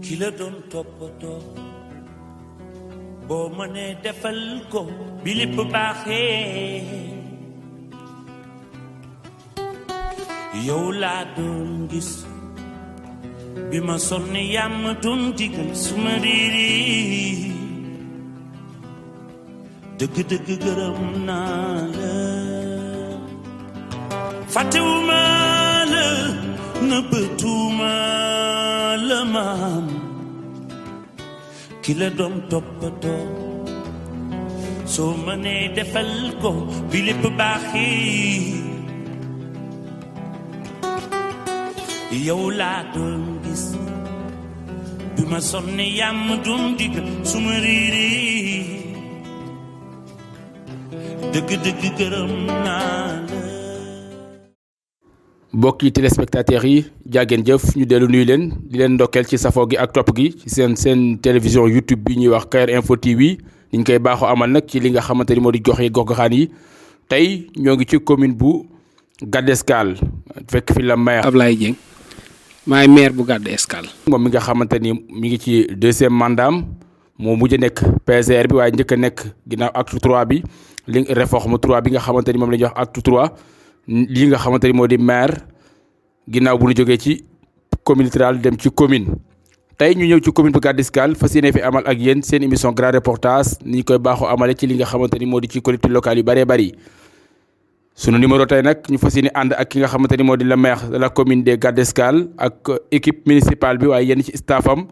ki la doon toppatoo boo mënee defal ko bi lépp baaxee yow laa doon gis bi ma sonne yàmm doon digal suma riiri dëgg-dëgg gërëm naa la fàttewuma la nëbbatuuma la maam ki la doon toppatoo soo mënee defal ko bi lépp baaxee yow laa doon gis bi ma sonne yàmm doon digal suma riiri dëgg-dëgg gërëm naa la. mbokki téléspectateurs yi jàggeen jëf ñu dellu nuyu leen di leen ndokkeel ci safoo gi ak topp gi ci seen télévision YouTube bi ñuy wax Kayor Info TV niñ koy baaxoo amal nag ci li nga xamante ni moo di gox yi gox-goxaan yi tey ñoo ngi ci commune bu Gadde Escale fekk fi la maire Ablaye Dieng maay maire bu Gadde Escale. moom mi nga xamante ni mi ngi ci deuxième mandat moo mujj a nekk PCR bi waaye njëkk a nekk ginnaaw acte 3 bi li réforme 3 bi nga xamante ni moom la ñuy wax acte 3 li nga xamante ni moo di maire ginnaaw bu ñu jógee ci commune rurale dem ci commune. tey ñu ñëw ci commune bu Gadde Escale fas yéene fi amal ak yéen seen émission grand reportage ni ñu koy baaxoo amale ci li nga xamante ni moo di ci collectivités locales yu bëree bëri. sunu numéro tey nag ñu fas yéene ànd ak ki nga xamante ni moo di le maire de la commune de Gadde Escale ak équipe municipale bi waaye yenn ci staffam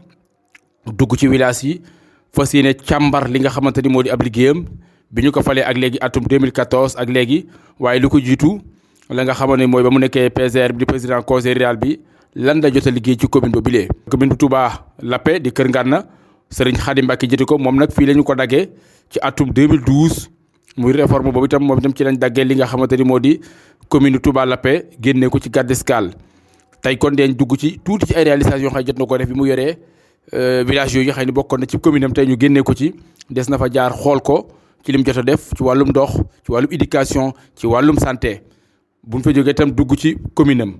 dugg ci village yi fas yéene càmbar li nga xamante ni moo di ab liggéeyam bi ñu ko falee ak léegi atum 2014 ak léegi waaye lu ko jiitu la nga xamante ni mooy ba mu nekkee PCR bi di président conseil rural bi lan la jot a liggéey ci commune ba bilee commune bu Touba Lappé di Kër Ngana Serigne Khadim Mbacké jëti ko moom nag fii la ñu ko daggee ci atum 2012 muy réforme boobu itam moom itam ci lañ daggee li nga xamante ni moo di commune Touba Lappé génnee ko ci Gadde Escale tey kon deeñ dugg ci tuuti ci ay réalisation yoo xam ne jot na ko def bi mu yoree village yooyu xëy ni bokkoon na ci commune am tey ñu génnee ko ci des na fa jaar xool ko ci lim jot a def ci wàllum ndox ci wàllum éducation ci wàllum santé bu ñu fa jógee itam dugg ci commune am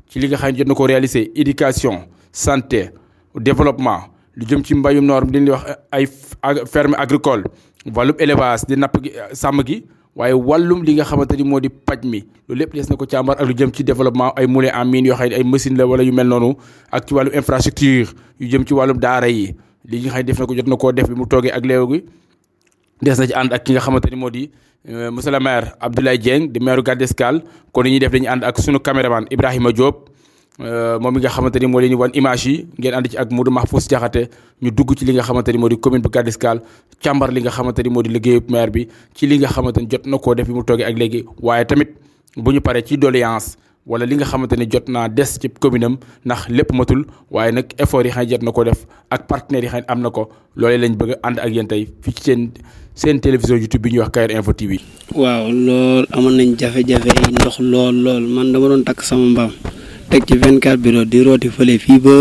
ci li nga xam ne jot na ko réaliser éducation santé développement lu jëm ci mbayum noor di wax ay ferme agricole wàllum élevage di napp gi sàmm gi waaye wàllum li nga xamante ni moo di paj mi loolu lépp des na ko càmbar ak lu jëm ci développement ay moulins en mine yoo xam ne ay machine la wala yu mel noonu ak ci wàllum infrastructure yu jëm ci wàllum daara yi li nga xam ne def na ko jot na koo def bi mu toogee ak léegi des na ci ànd ak ki nga xamante ni moo di monsieur le maire Abdoulaye Dieng di maire Gadde Escale kon li ñuy def dañuy ànd ak sunu caméraman Ibrahima Diop moom mi nga xamante ni moo leen ñu wan image yi ngeen ànd ci ak Modou Mahfous Diakhaté ñu dugg ci li nga xamante ni moo di commune bu Gadde Escale càmbar li nga xamante ni moo di liggéeyu maire bi ci li nga xamante ni jot na koo def bi mu toogee ak léegi waaye tamit bu ñu paree ci doléance wala li nga xamante ni jot naa des ci commune am ndax lépp matul waaye nag effort yi xam ne jot na ko def ak partenaires yi xam ne am na ko loolee lañ bëgg a ànd ak yéen tey fii ci seen télévision YouTube bi ñuy wax Kayor Info TV. waaw lool amoon nañ jafe-jafe yi ndox lool man dama doon takk sama mbaam teg ci 24 bureau di rooti fële fii ba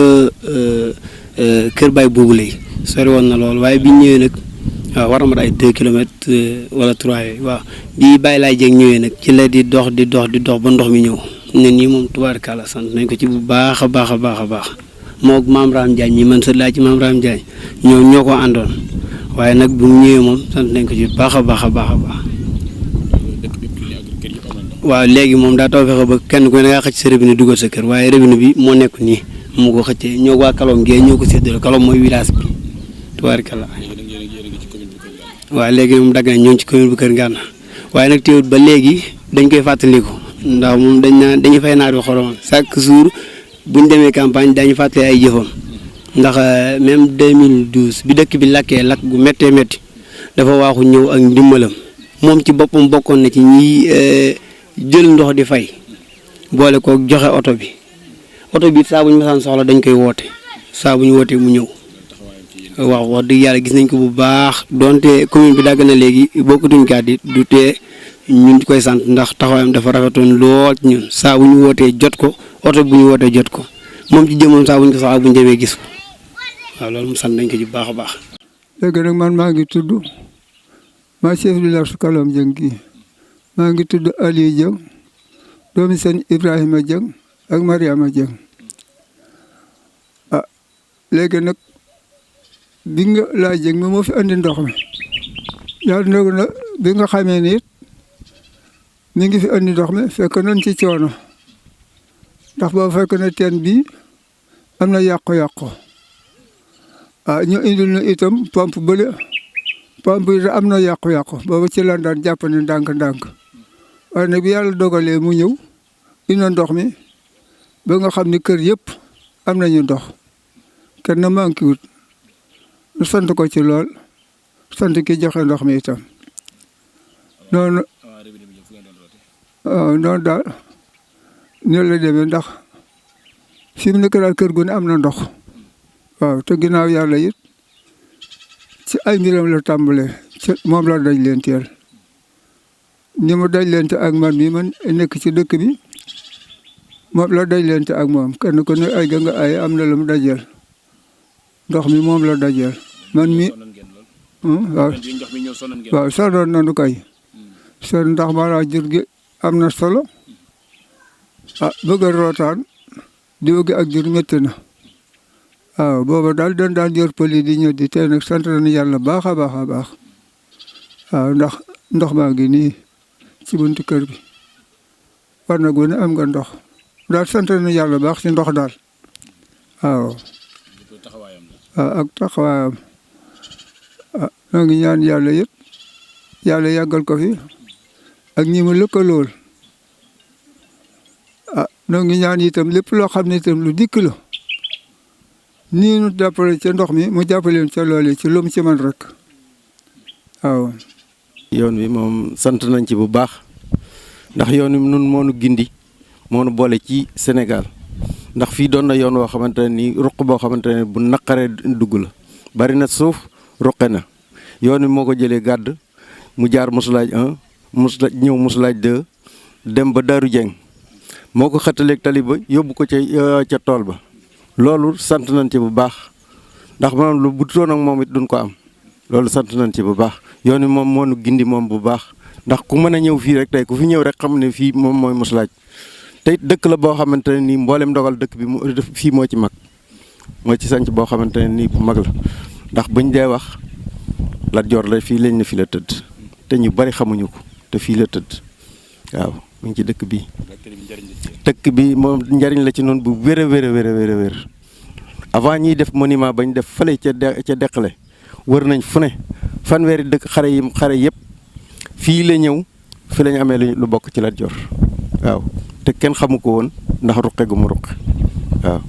Kër Baye boobu lay sori woon na lool waaye biñ ñëwee nag waaw war na mat ay 2 kilomètres wala 3 yooyu waaw bii Baye laay jeg ñëwee nag ci la di dox ba ndox mi ñëw ne nii moom tubaarkàlla sant nañ ko ci bu baax a baax moog maam Ram Diagne mi man sët laa ci maam Ram Diagne ñoo ko àndoon waaye nag bu mu ñëwee moom sant nañ ko ci bu baax a baax. waaw léegi moom daa taw fexe ba kenn ku ne da ngaa xëcc sa robinet dugal sa kër waaye robinet bi moo nekk nii mu ko xëccee ñoo waa Kalom Guèye ñoo ko séddale Kalom mooy village bi tubaarkàlla. waaw léegi moom dagg nañ ñoo ngi ci commune bu Kër Ngana waaye nag teewut ba léegi dañ koy fàttaliku ndax moom dañuy fay naar bi xorom chaque jour buñ demee campagne dañu fàttali ay jëfam ndax même 2012 bi dëkk bi lakkee lakk gu méttee métti dafa waaxu ñëw ak ndimbalam moom ci boppam bokkoon na ci ñi jël ndox di fay boole ko joxe oto bi saa bu ñu masaan soxla dañ koy woote saa bu ñu wootee mu ñëw waaw wax dëgg yàlla gis nañ ko bu baax donte commune bi dagg na léegi bokkatuñ kaat yi du tee ñun di koy sant ndax taxawaayam dafa rafetoon lool ñun saa bu ñu wootee jot ko oto bu ñu wootee jot ko moom ci jëmoom saa bu ñu ko soxla bu ñu demee gis ko waaw loolu mu sant nañ ko ci bu baax a baax. léegi nag man maa ngi tudd maa chef du village Kalom Dieng kii maa ngi tudd Aliou Dieng doomi seen Ibrahima Dieng ak Mariama Dieng léegi nag bi nga laajee mi moo fi andi ndox mi yàlla dogal na bi nga xamee ni it mi ngi fi andi ndox mi fekk nañ ci coono ndax boo fekk na teen bii am na yàqu-yàqu ñu indil na itam pompe bële pompe yi am na yàqu-yàqu booba ci lan daan jàpp ne ndànk-ndànk waaye nag bi yàlla dogalee mu ñëw indi ndox mi ba nga xam ni kër yëpp am nañu ndox kenn manqué wut ñu sant ko ci lool sant ki joxe ndox mi itam noonu waaw noonu daal ñoo la demee ndax fi mu nekk daal kër gu ne am na ndox waaw te ginnaaw yàlla it ci ay mbiram la tàmbalee ci moom la daj leen teel ni mu daj leen te ak man mi man nekk ci dëkk bi moom la daj leen te ak moom kenn ku ne ay ga nga ay am na lu mu dajeel ndox mi moom la dajeel man mi waaw waaw sonoon nanu kay son ndax maanaam jur gi am na solo bëgg a rootaan di wëgg ak jur métti na waaw booba daal dañ daan yor pëli di ñëw di tey nag sant nañu yàlla baax a baax a baax waaw ndax ndox maa ngi nii ci buntu kër bi war na gone am nga ndox daal sant nañu yàlla baax ci ndox daal waaw ak taxawaayam noo ngi ñaan yàlla yëpp yàlla yàggal ko fi ak ñi mu lëkkalool noo ngi ñaan itam lépp loo xam ne itam lu dikk la nii nu jàppale ca ndox mi mu jàppaleen ca loole ci lu mu ci man rek waaw. yoon wi moom sant nañ ci bu baax ndax yoon wi nun moo nu gindi moo nu boole ci Sénégal ndax fii doon na yoon woo xamante ne nii ruq boo xamante ne bu naqaree dugg la bari na suuf ruqe na yoon wi moo ko jëlee gàdd mu jaar Musulaaj 1 ñëw Musulaaj 2 dem ba Daaru Jeng moo ko xëttaleeg tali ba yóbbu ko ca tool ba loolu sant nañ ci bu baax ndax maanaam lu bu toon ak moom it duñ ko am loolu sant nañ ci bu baax yoon wi moom moo nu gindi moom bu baax ndax ku mën a ñëw fii rek tey ku fi ñëw rek xam ne fii moom mooy Musulaaj te it dëkk la boo xamante ne nii mboolem dogal dëkk bi fii moo ci mag moo ci sanc boo xamante ne nii bu mag la ndax buñ dee wax Lat Joor la fii lañ ne fi la tëdd te ñu bari xamuñu ko te fii la tëdd waaw mu ngi ci dëkk bi dëkk bi moom njariñ la ci noonu bu wér a wér a wér a wér a wér avant ñiy def monument bañ def fële ca Deqale wër nañ fu ne fanweeri dëkk xare yëpp fii la ñëw fi lañ amee lu bokk ci Lat Joor waaw te kenn xamu ko woon ndax ruqe gu mu ruqe waaw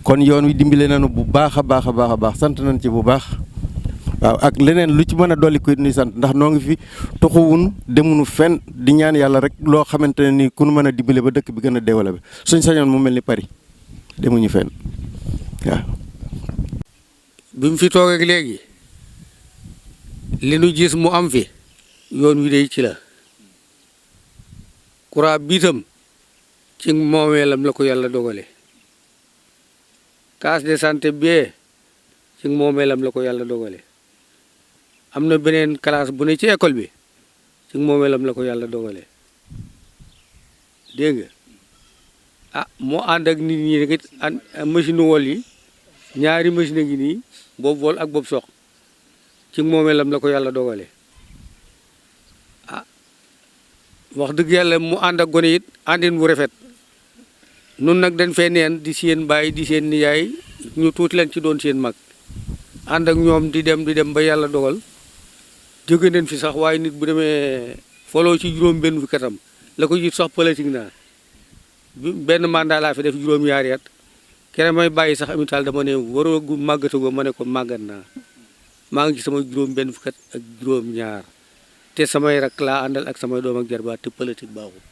kon yoon wi dimbale nañu bu baax a baax a baax a baax sant nañ ci bu baax waaw ak leneen lu ci mën a dolli ko ni sant ndax noo ngi fi toxuwun demunu fenn di ñaan yàlla rek loo xamante ne ni ku nu mën a dimbale ba dëkk bi gën a développé suñ sañoon mu mel ni Paris demuñu fenn waaw. bi mu fi toog ak léegi li nu gis mu am fi yoon wi day ci la courant bi itam ci moomeelam la ko yàlla dogale case de santé bee ci moomeelam la ko yàlla dogale am na beneen classe bu ne ci école bi ci moomeelam la ko yàlla dogale dégg nga moo ànd ak nit ñi rek machine wol yi ñaari machine ngi nii boobu wol ak boobu sox ci moomeelam la ko yàlla dogale wax dëgg yàlla mu ànd ak gone it àndin bu rafet nun nag dañ fee neen di seen baay di seen nijaay ñu tuuti leen ci doon seen mag ànd ak ñoom di dem ba yàlla dogal jóge nañ fi sax waaye nit bu demee foloo ci juróom benn fi katam la ko jiit sax politique naa benn mandat laa fi def juróom-ñaari at keneen may bàyyi sax amital dama ne waroo gu màggatagoo ma ne ko màggat naa maa ngi ci sama juróom benn fi kat ak juróom-ñaar te samay rak laa àndal ak samay doom ak jarbaat te politique baaxul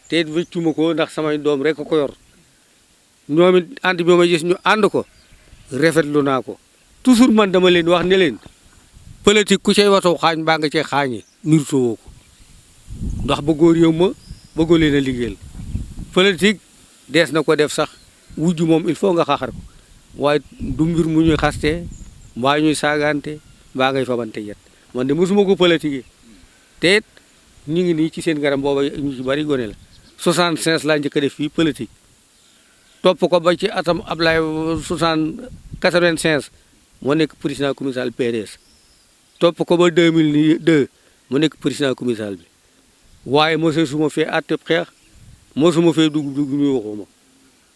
te it wëccuma ko ndax samay doom rek ko yor ñoom it ànd bi ma gis ñu ànd ko rafetlu naa ko toujours man dama leen wax ne leen politique ku cay watoo xaañ baa nga cee xaañi nirtoo ko ndax bëggoo réew ma bëggoo leen a liggéeyal politique dees na ko def sax wujj moom il faut nga xaxar ko waaye du mbir mu ñuy xaste mbaa ñuy saagante mbaa ngay fabante yet man de mosuma ko politique te it ñu ngi nii ci seen garam booba ñu ci bari gone la 75 laa njëkk a def fii politique topp ko ba ci atam Ablaye 85 moo nekk président communal PDS topp ko ba 2002 mu nekk président communal bi waaye mosoo suma fee àtte xeex mosuma fee dugg ñu waxuma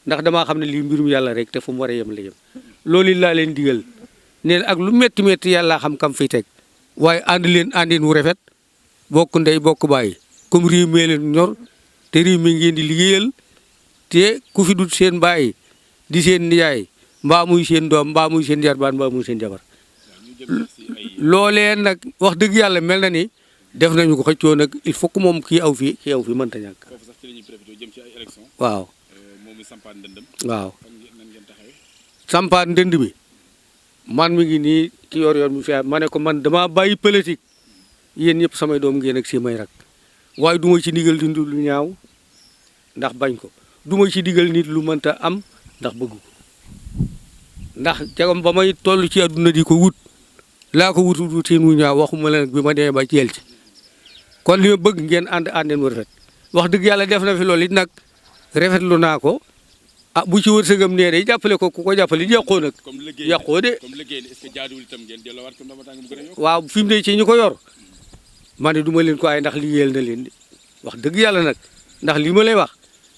ndax damaa xam ne lii mbirum yàlla rek te fu mu war a yem la yem loolu laa leen digal neen ak lu métti métti yàlla xam kam fi teg waaye ànd leen àndin wu rafet bokk ndey bokk bàyyi comme réew mi leen ñor te réew mi ngeen di liggéeyal te ku fi dut seen bàyyi di seen nijaay mbaa muy seen doom mbaa muy seen jarbaan mbaa muy seen jabar loolee nag wax dëgg yàlla mel na ni def nañu ko xëccoo nag il faut que moom kii aw fii mënta ñàkk waaw waaw sampaan ndënd bi man mi ngi nii ci yor mi fi ma ne ko man dama bàyyi politique yéen ñëpp samay doom ngeen ak si may rak waaye du ma ci digal di lu ñaaw ndax bañ ko du ma ci digal nit lu mënta am ndax bëgg ko ndax jagam ba may toll ci àdduna di ko wut laa ko wutiin wu ñaaw waxuma la nag bi ma demee ba jeel ci kon li ma bëgg ngeen àndeen mu rafet wax dëgg yàlla def na fi loolu it nag rafetlu naa ko ah bu ci wërsëgam nee day jàppale ko ku ko jàppale yàqoo nag yàqoo de waaw fi mu ne ci ñu ko yor ma ne du ma leen ko ay ndax liggéeyal na leen de wax dëgg yàlla nag ndax li ma lay wax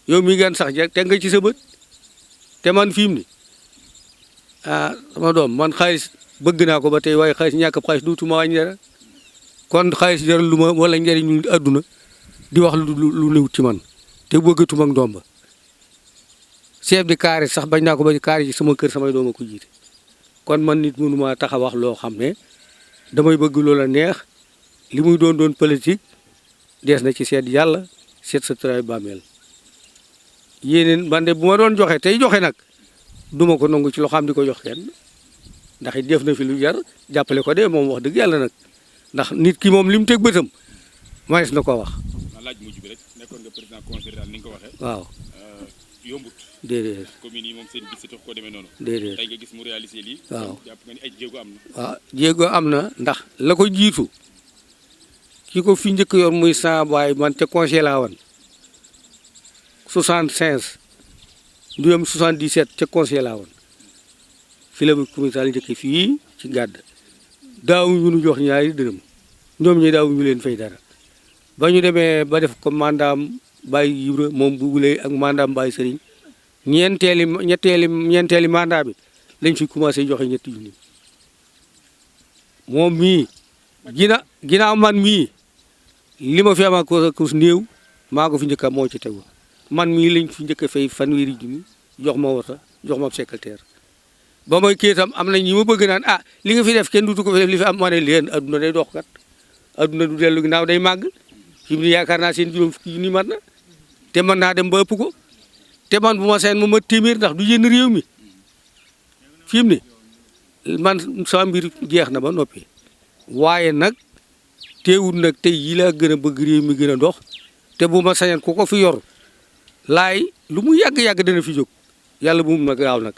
yow mi gan sax te nga ci sa bët te man fi mu ne sama doom man xaalis bëgg naa ko ba tey waaye xaalis ñàkk xaalis duutuma wàññi dara kon xaalis jaral lu ma wala njëriñu adduna di wax lu newut ci man te bëggatuma ak ndomba chef de carré sax bañ naa ko ba carré ci sama kër samay doom a ko jiite kon man nit mënu ma tax a wax loo xam ne damay bëgg loola neex li muy doon politique dees na ci seet yàlla seet sa travail bàmmeel yéeneen man de bu ma doon joxe tey joxe nag duma ko nangu ci loo xam di ko jox kenn ndax it def na fi lu jar jàppale ko de moom wax dëgg yàlla nag ndax nit ki moom li mu teg bëtam manees na ko wax. laaj mujj bi rek nekkoon nga président conseil daal ni nga ko waxee. waaw yombut. déedéet commune yi moom seen gis tax ko demee noonu. déedéet tey nga gis mu réalisé lii. waaw jàpp nga ni ay jéego am na. waaw jéego am na ndax la ko jiitu ki ko fi njëkk yor muy saa baay man ca conseil laa woon 75 du yem 77 ca conseil laa woon fi la communal njëkk fii ci gàdd daaw ñu nu jox ñaari dërëm ñoom ñi daaw ñu leen fay dara ba ñu demee ba def ko mandaam Baye Ibra moom bu wulee ak mandaam Baye Sëriñ ñeenteeli mandat bi lañ fi commencé joxe ñetti junni moom mii ginnaaw man mii li ma fi am ko néew maa ko fi njëkk a moo ci tegu man mii lañ fi njëkk a fay fanweeri junni jox ma wota jox ma secrétaire ba may kii itam am na ñi ma bëgg naan li nga fi def kenn dutu ko fi def li fi am ma ne leen adduna day dox kat adduna du dellu ginnaaw day màgg fi mu ne yaakaar naa seen juróom fukki junni mat na te mën naa dem ba ëpp ko te man bu ma seen ma téeméer ndax du yénn réew mi fi mu ne man sama mbir jeex na ba noppi waaye nag teewul nag tey yi laa gën a bëgg réew mi gën a dox te bu ma sañan ku ko fi yor laay lu mu yàgg-yàgg dana fi jóg yàlla bu mu nag gaaw nag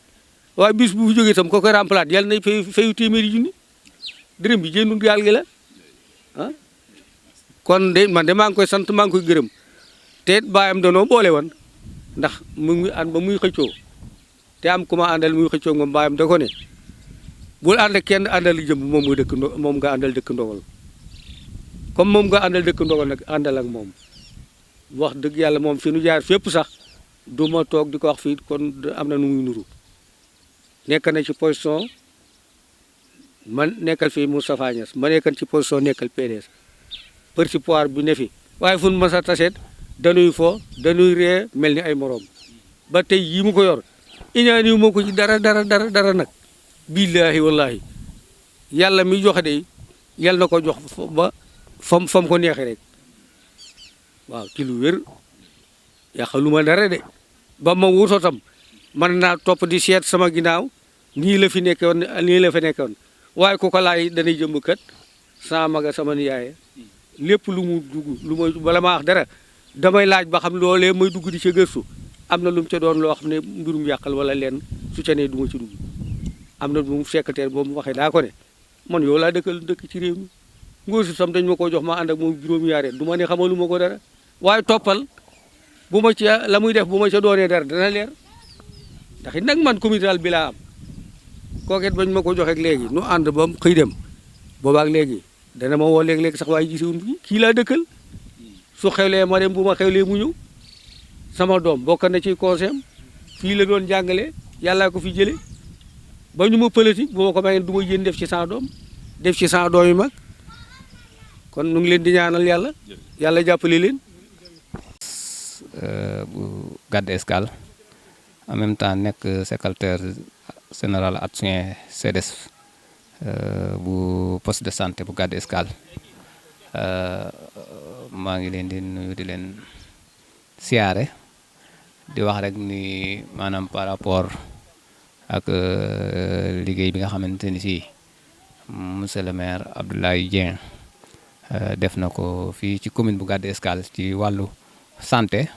waaye bis bu fi jógee itam ko koy remplacer yàlla nay fayu téeméeri junni dërëm bi jëndul gaal gi la kon de man de maa ngi koy sant maa ngi koy gërëm te baayam danoo boole woon ndax mu ngi ànd ba muy xëccoo te am ku ma àndal muy xëccoo moom baayam da ko ne bul ànd ak kenn àndal jëm moom nga dëkk moom nga àndal dëkk ndogal comme moom nga àndal dëkk ndogal nag àndal ak moom wax dëgg yàlla moom fi nu jaar fépp sax du ma toog di ko wax fii kon am na nu muy nuru nekk na ci position man nekkal fii Moustapha Niass ma nekkal ci position nekkal PDS parti pouvoir bi ne fi waaye fu nu mës a taseet dañuy fo dañuy ree mel ni ay moroom ba tey yii mu ko yor iñaaniwu ma ko ci dara nag billaahi wallaahi yàlla mi joxe de yàlla na ko jox ba fam ko neexee rek waaw ci lu wér yàqaluma dara de ba ma wutoo tam man naa topp di seet sama ginnaaw nii la fi nekkoon waaye ku ko laay danay jëmb kat sama maga sama niyaaye lépp lu mu dugg lu may bala ma wax dara damay laaj ba xam loolee may dugg di ca gëstu am na lu mu ca doon loo xam ne mbirum yàqal wala leen su ca ne du ma ci dugg am na bu mu secrétaire boobu mu waxee daa ko ne man yow laa dëkk ci réew mi ngóor si tam dañ ma ko jox ma ànd ak moom juróom-ñaari du ma ne xamalu ma ko dara waaye toppal bu ma ci la muy def bu ma ca doonee dara dana leer ndax it nag man communal bi laa am kooket bañ ma ko joxeek léegi nu ànd ba mu xëy dem boobaak léegi dana ma woo léeg-léeg sax waaye gisewuñ bi kii laa dëkkal su xewlee ma dem bu ma xewlee mu ñëw sama doom bokk na ci conseil fii la doon jàngale yàllaa ko fi jële ba ñu ma politique bu ma ko mayeen du ma yéen def ci sama doom def ci sama doom yi mag kon nu ngi leen di ñaanal yàlla jàppale leen. bu Gadde Escale en même temps nekk secrétaire général adjoint CDS bu poste de santé bu Gadde Escale maa ngi leen di nuyu di leen siyaare di wax rek ni maanaam par rapport ak liggéey bi nga xamante ni si monsieur le maire Abdoulaye Dieng def na ko fii ci commune bu Gadde Escale ci wàllu santé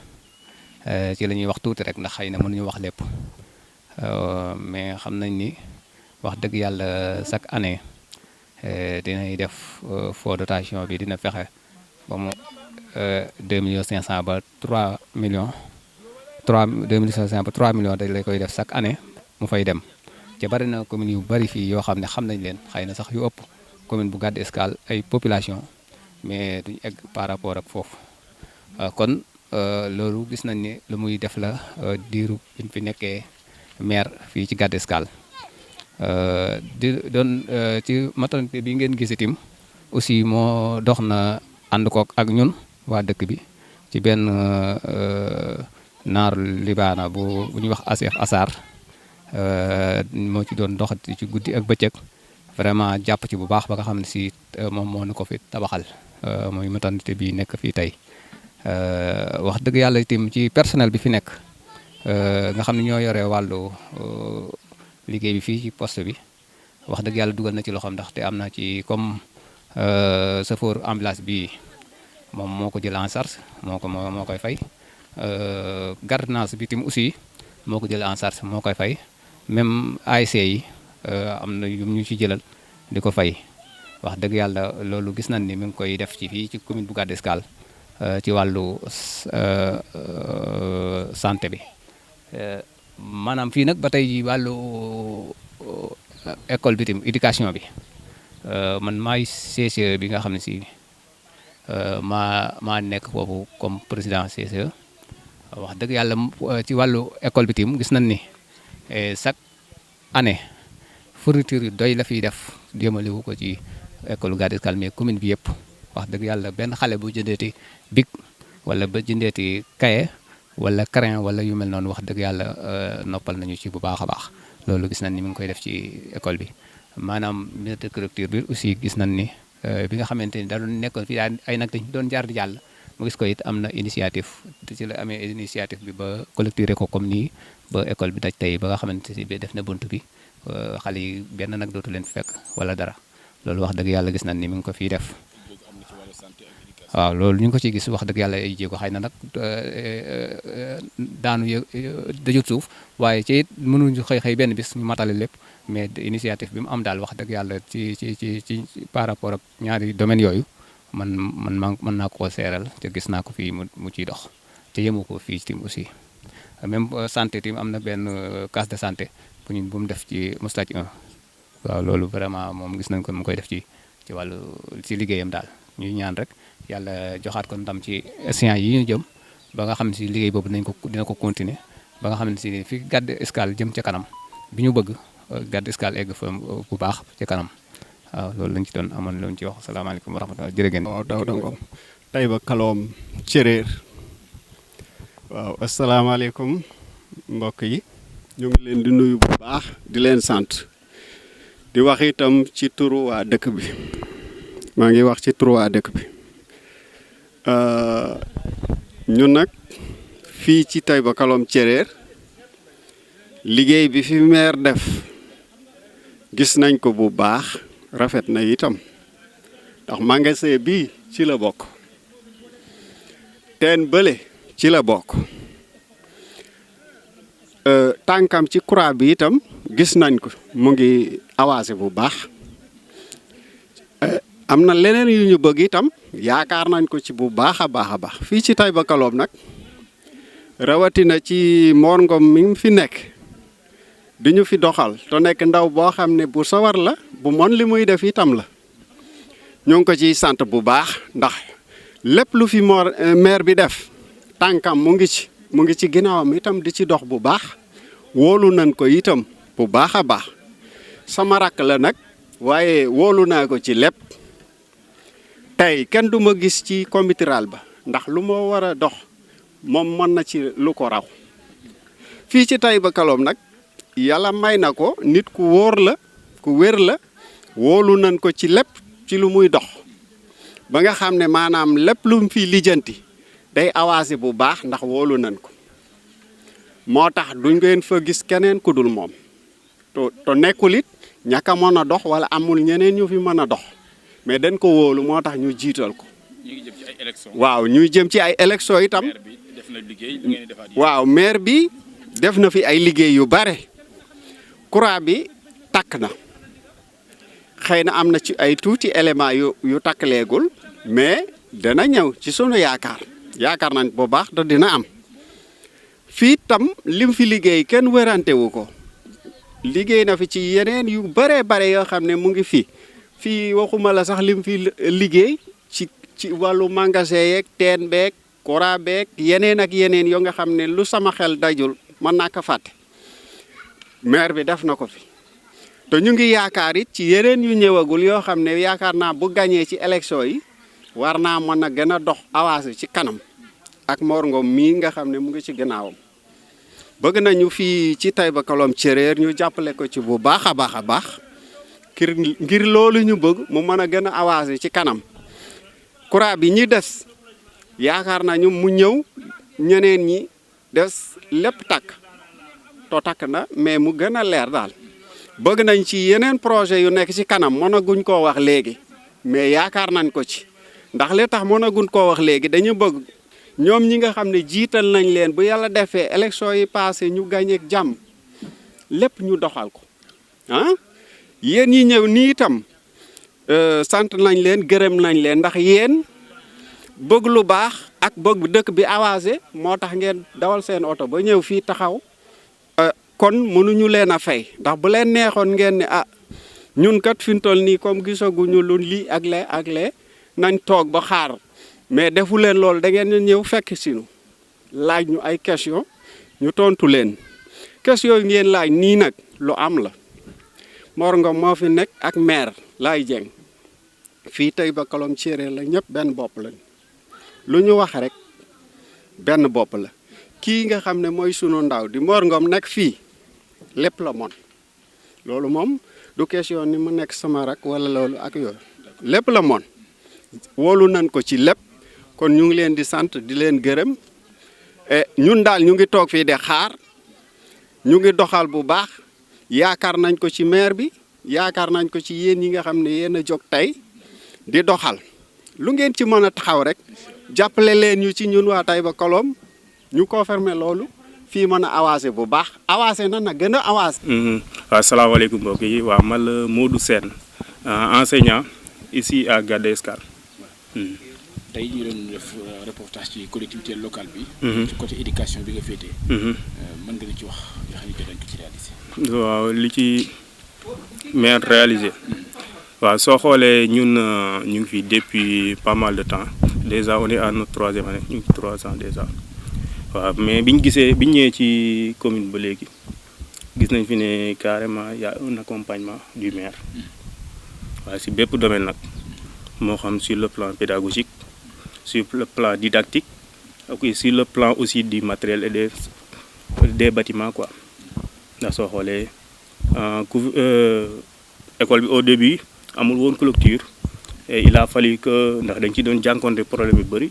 ci la ñuy wax tuuti rek ndax xëy na mënuñu wax lépp mais xam nañ ni wax dëgg yàlla chaque année dinay def fonds dotation bi dina fexe ba mu 2,5 millions ba 3 millions 2,5 ba 3 millions dañ lay koy def chaque année mu fay dem ci bari na commune yu bari fii yoo xam ne xam nañ leen xëy na sax yu ëpp commune bu Gadde Escale ay population mais duñu egg par rapport ak foofu kon loolu gis nañ ni lu muy def la diiru bi fi nekkee maire fii ci Gadde Escale di doon ci maternité bi ngeen gis itam aussi moo dox na ànd kook ak ñun waa dëkk bi ci benn naar libaana bu ñuy wax Asif Asar moo ci doon dox ci guddi ak bëccëg vraiment jàpp ci bu baax ba nga xam ne si moom moo nu ko fi tabaxal mooy maternité bi nekk fii tey wax dëgg yàlla itam ci personnel bi fi nekk nga xam ne ñoo yore wàllu liggéey bi fii ci poste bi wax dëgg yàlla dugal na ci loxoom ndaxte am na ci comme chauffeur ambulance bi moom moo ko jël en charge moo koy fay gardiennage bi itam aussi moo ko jël en charge moo koy fay même ASC yi am na yu ñu ci jëlal di ko fay wax dëgg yàlla loolu gis nañ ni mi ngi koy def ci fii ci commune bu Gadde Escale ci wàllu santé bi maanaam fii nag ba tey wàllu école bi tam éducation bi man maay CCE bi nga xam ne si maa nekk foofu comme président CCE wax dëgg yàlla ci wàllu école bi tam gis nañ ni chaque année fourniture yu doy la fiy def jëmale wu ko ci école Gadde Escale mais commune bi yëpp wax dëgg yàlla benn xale bu jëndeeti bic wala ba jëndeeti cahier wala crayon wala yu mel noonu wax dëgg yàlla noppal nañu ci bu baax a baax loolu gis nañ ni mu ngi koy def ci école bi maanaam ministre de culture bi aussi gis nañ ni bi nga xamante ni da doon nekkoon fii ay nag dañ doon jaar di jàll mu gis ko it am na initiative te ci la amee initiative bi ba collecté ko comme nii ba école bi daj tey ba nga xamante ni bi def na bunt bi xale yi benn nag dootu leen fekk wala dara loolu wax dëgg yàlla gis nañ ni mu ngi ko fiy def waaw loolu ñu ngi ko ciy gis wax dëgg yàlla ay jéego xëy na nag daanu dajut suuf waaye ci it mënuñu xëy benn bis ñu matale lépp mais initiative bi mu am daal wax dëgg yàlla ci par rapport ak ñaari domaines yooyu mën naa ko seeral te gis naa ko fii mu ciy dox te yemu ko fii tim aussi même santé tim am na benn case de santé bu mu def ci Moustarchid 1 waaw loolu vraiment moom gis nañ ko mu koy def ci wàllu ci liggéeyam daal ñuy ñaan rek yàlla joxaat ko ndam ci séance yi ñu jëm ba nga xam ne si liggéey boobu dina ko continuer ba nga xam ne si fi Gadde Escale jëm ca kanam bi ñu bëgg Gadde Escale egg fa bu baax ca kanam waaw loolu lañ ci doon amoon lu ñu ci wax asalaamaaleykum wa rahmatulah jërë ngeen. waaw Daouda Ngom Taïba Kalom Céréer waaw asalaamaaleykum mbokk yi ñu ngi leen di nuyu bu baax di leen sant di wax itam ci turu waa dëkk bi maa ngi wax ci turu waa dëkk bi ñun nag fii ci Taïba Kalom Céréer liggéey bi fi maire def gis nañ ko bu baax rafet na itam ndax magasin bii ci la bokk teen bële ci la bokk tànkam ci croix bi itam gis nañ ko mu ngi avancé bu baax am na leneen yu ñu bëgg itam yaakaar nañ ko ci bu baax a baax fii ci Taïba Kalom nag rawatina ci Mor Ngom mi fi nekk di ñu fi doxal te nekk ndaw boo xam ne bu sawar la bu mon li muy def itam la ñoo ngi ko ciy sant bu baax ndax lépp lu fi maire bi def tànkam mu ngi ci ginnaawam itam di ci dox bu baax wóolu nañ ko itam bu baax a baax sama rakk la nag waaye wóolu naa ko ci lépp tey kenn du ma gis ci comité rural ba ndax lu ma war a dox moom mën na ci lu ko raw fii ci Taïba Kalom nag yàlla may na ko nit ku wóor la ku wér la wóolu nañ ko ci lépp ci lu muy dox ba nga xam ne maanaam lépp lu mu fi lijjanti day avancé bu baax ndax wóolu nañ ko moo tax duñ ngeen fa gis keneen ku dul moom to nekkul it ñàkk a mën a dox wala amul ñeneen ñu fi mën a dox mais dañ ko wóolu moo tax ñu jiital ko. ñu ngi jëm ci ay élections. waaw ñuy jëm ci ay élections itam. maire bi def na liggéey lu ngeen di defaat. waaw maire bi def na fi ay liggéey yu bare courant bi takk na xëy na am na ci ay tuuti éléments yu takkaleegul mais dana ñëw ci sunu yaakaar nañ bu baax te dina am fii tam lim fi liggéey kenn wérante wu ko liggéey na fi ci yeneen yu bare yoo xam ne mu ngi fii waxuma la sax lim fi liggéey ci wàllu magasin yeeg teen beeg courant beeg yeneen ak yeneen yoo nga xam ne lu sama xel dajul mën naa ko fàtte maire bi def na ko fi te ñu ngi yaakaar it ci yeneen yu ñëwagul yoo xam ne yaakaar naa bu gañee ci élection yi war naa mën a gën a dox avancé ci kanam ak Mor Ngom mii nga xam ne mu ngi ci gannaawam bëgg nañu fii ci Taïba Kalom Séréer ñu jàppale ko ci bu baax a baax ngir loolu ñu bëgg mu mën a gën a avancé ci kanam courant bi ñi des yaakaar nañu mu ñëw ñeneen ñi des lépp takk to takk na mais mu gën a leer daal bëgg nañ ci yeneen projet yu nekk ci kanam mënaguñ koo wax léegi mais yaakaar nañ ko ci ndax li tax mënaguñ koo wax léegi dañu bëgg ñoom ñi nga xam ne jiital nañ leen bu yàlla defee élection yi passé ñu gagné ak jàmm lépp ñu doxal ko ah yéen ñi ñëw nii itam sant nañ leen gërëm nañ leen ndax yéen bëgg lu baax ak bëgg dëkk bi avancé moo tax ngeen dawal seen oto ba ñëw fii taxaw kon mënuñu leen a fay ndax bu leen neexoon ngeen ne ñun kat fi mu toll nii comme gisaguñu lu lii ak lee nañ toog ba xaar mais defu leen loolu da ngeen ñëw fekk sinu laaj ñu ay question ñu tontu leen question yi ngeen laaj nii nag lu am la Mor Ngom moo fi nekk ak maire Laye Dieng fii Taïba Kalom Séréer la ñëpp benn bopp lañ lu ñu wax rek benn bopp la kii nga xam ne mooy sunu ndaw di Mor Ngom nekk fii lépp la mon loolu moom du question ni mu nekk sama rak wala loolu ak yooyu lépp la mon wóolu nañ ko ci lépp kon ñu ngi leen di sant di leen gërëm ñun daal ñu ngi toog fii de xaar ñu ngi doxal bu baax yaakaar nañ ko ci maire bi yaakaar nañ ko ci yéen yi nga xam ne yéen a jóg tey di doxal lu ngeen ci mën a taxaw rek jàppale leen ñu ci ñun waa Taïba Kalom ñu confirmer loolu fii mën a avancé bu baax avancé na gën a avancé. waaw salaamaaleykum mbokk yi waaw man la Modou Sène enseignant ici à Gadé Escale. tey ñu doon def reportage ci collectivité locale bi. ci côté éducation bi nga féetee. mën nga ci wax yoo xam ne dañ ko ci réalisé. waaw li ci maire réalisé. waaw soo xoolee ñun ñu ngi fi depuis pas mal de temps déjà on est à notre 3e année ñu ngi 3 ans déjà waaw mais biñ ñëwee ci commune ba léegi gis nañ fi ne carrément y a un accompagnement du maire waaye si bépp domaine nag moo xam sur le plan pédagogique sur le plan didactique ak sur le plan aussi du matériel et des bâtiments quoi ndax soo xoolee école bi au début amul woon clôture et il a fallu que ndax dañ ci doon jànkonte problème yu bëri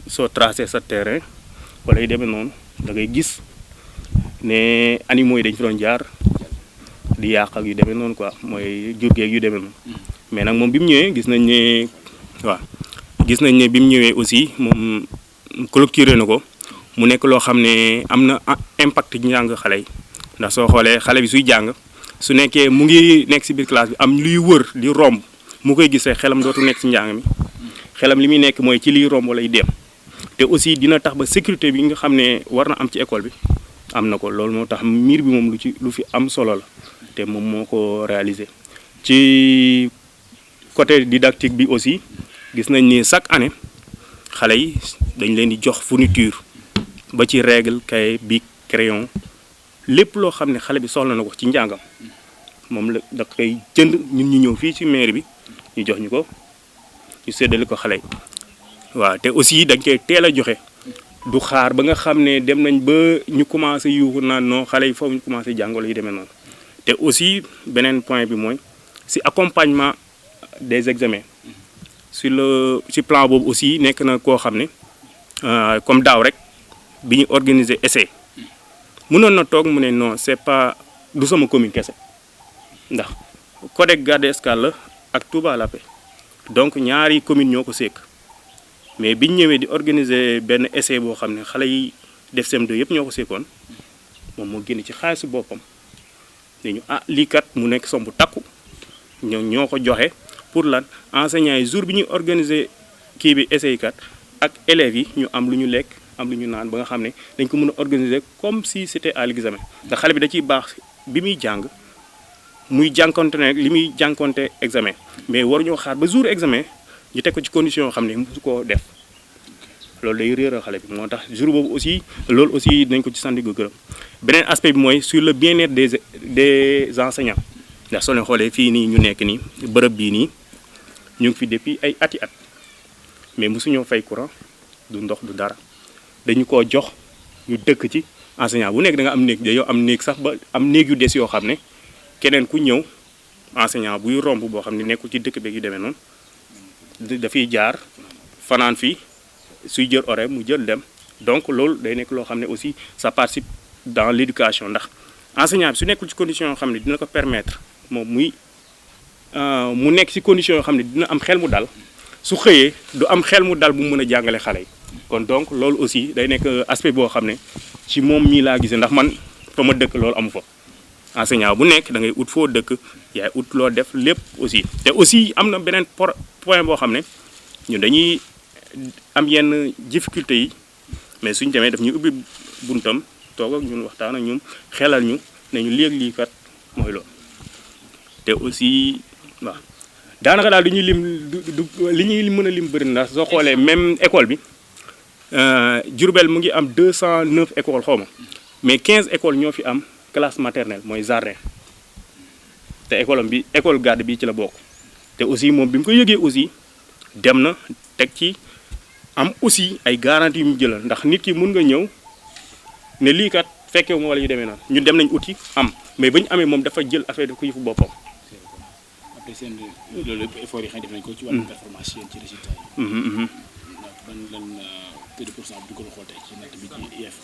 soo tracé sa terrain wala yu demee noonu da ngay gis ne animaux yi dañ fi doon jaar di yàq ak yu demee noonu quoi mooy jur geeg yu demee noonu mais nag moom bi mu ñëwee gis nañ ne bi mu ñëwee aussi moom clôturé na ko mu nekk loo xam ne am na impact ci njàng xale yi ndax soo xoolee xale bi suy jàng su nekkee mu ngi nekk ci biir classe bi am luy wër di romb mu koy gisee xelam dootu nekk ci njàng mi xelam li muy nekk mooy ci liy romb lay dem te aussi dina tax ba sécurité bi nga xam ne war na am ci école bi am na ko loolu moo tax miir bi moom lu fi am solo la te moom moo ko réalisé. ci côté didactique bi aussi gis nañ ni chaque année xale yi dañ leen di jox fourniture ba ci règle cahier bic crayon lépp loo xam ne xale bi soxla na ko ci njàngam moom la da koy jënd ñun ñu ñëw fii ci mairie bi ñu jox ñu ko ñu séddale ko xale yi waaw te aussi dañ koy teel a joxe du xaar ba nga xam ne dem nañ ba ñu commencé yuuxu naan non xale yi foofu ñu commencé jàngalo yi demee noonu te aussi beneen point bi mooy si accompagnement des examens ci plan boobu aussi nekk na koo xam ne comme daaw rek bi ñu organiser essai mënoon na toog mu ne non c'est pas du sama commune kese ndax Codec Gade Escale la ak Touba La Paix donc ñaari commune ñoo ko sekk mais biñ ñëwee di organiser benn essai boo xam ne xale yi def CM2 yëpp ñoo ko sekkoon moom moo génn ci xaalisu boppam dañu lii kat mu nekk somb takku ñoo ko joxe pour lan enseignants yi jour bi ñuy organiser kii bi essai kat ak élèves yi ñu am lu ñu lekk am lu ñu naan ba nga xam ne dañ ko mën a organiser comme si c'était à l'examen ndax xale bi da ciy baax bi muy jàng muy jànkonte ne li muy jànkonte examen mais waruñoo xaar ba jour examen ñu teg ko ci condition yoo xam ne mosu koo def loolu day réeral xale bi moo tax jour boobu aussi loolu aussi dañ ko ci sant gu gërëm beneen aspect bi mooy sur le bien-être des enseignants ndax soo leen xoolee fii nii ñu nekk nii bërëb bii nii ñu ngi fi depuis ay ati at mais mosuñoo fay courant du ndox du dara dañu koo jox ñu dëkk ci enseignant bu nekk da nga am néeg dañoo am néeg sax ba am néeg yu des yoo xam ne keneen ku ñëw enseignant buy romb boo xam ne nekkul ci dëkk beeg yu demee noonu dafay jaar fanaan fii suy jël horaire mu jël dem donc loolu day nekk loo xam ne aussi ça participe dans l'éducation ndax enseignant bi su nekkul ci condition yoo xam ne dina ko permettre moom mu nekk ci condition yoo xam ne dina am xel mu dal su xëyee du am xel mu dal bu mu mën a jàngale xale yi kon donc loolu aussi day nekk aspect boo xam ne ci moom mii laa gisee ndax man fa ma dëkk loolu amu fa enseignant bu nekk da ngay ut foo dëkk yaay ut loo def lépp aussi te aussi am na beneen point boo xam ne ñun dañuy am yenn difficulté yi mais suñ demee daf ñuy ubbi buntam toog ak ñun waxtaan ak ñun xelal ñu ne ñu léeg lii kat mooy loolu te aussi waaw daanaka daal du ñuy lim li ñuy mën a lim bëri ndax soo xoolee même école bi Diourbel mu ngi am 209 écoles xaw ma mais 15 écoles ñoo fi am classe maternelle mooy jardin te école garde bi ci la bokk te aussi moom bi mu ko yëgee aussi dem na teg ci am aussi ay garantie yu mu jëlal ndax nit ki mun nga ñëw ne lii kat fekkewu ma wala yu demee noonu ñun dem nañ uti am mais ba ñu amee moom dafa jël affaire da ko yëfu boppam. après seen loolu effort yi xam def nañ ko ci wàllu performance ci résultat yi. ban taux de pourcent bi du ko xool tey ci natt bi ci IEF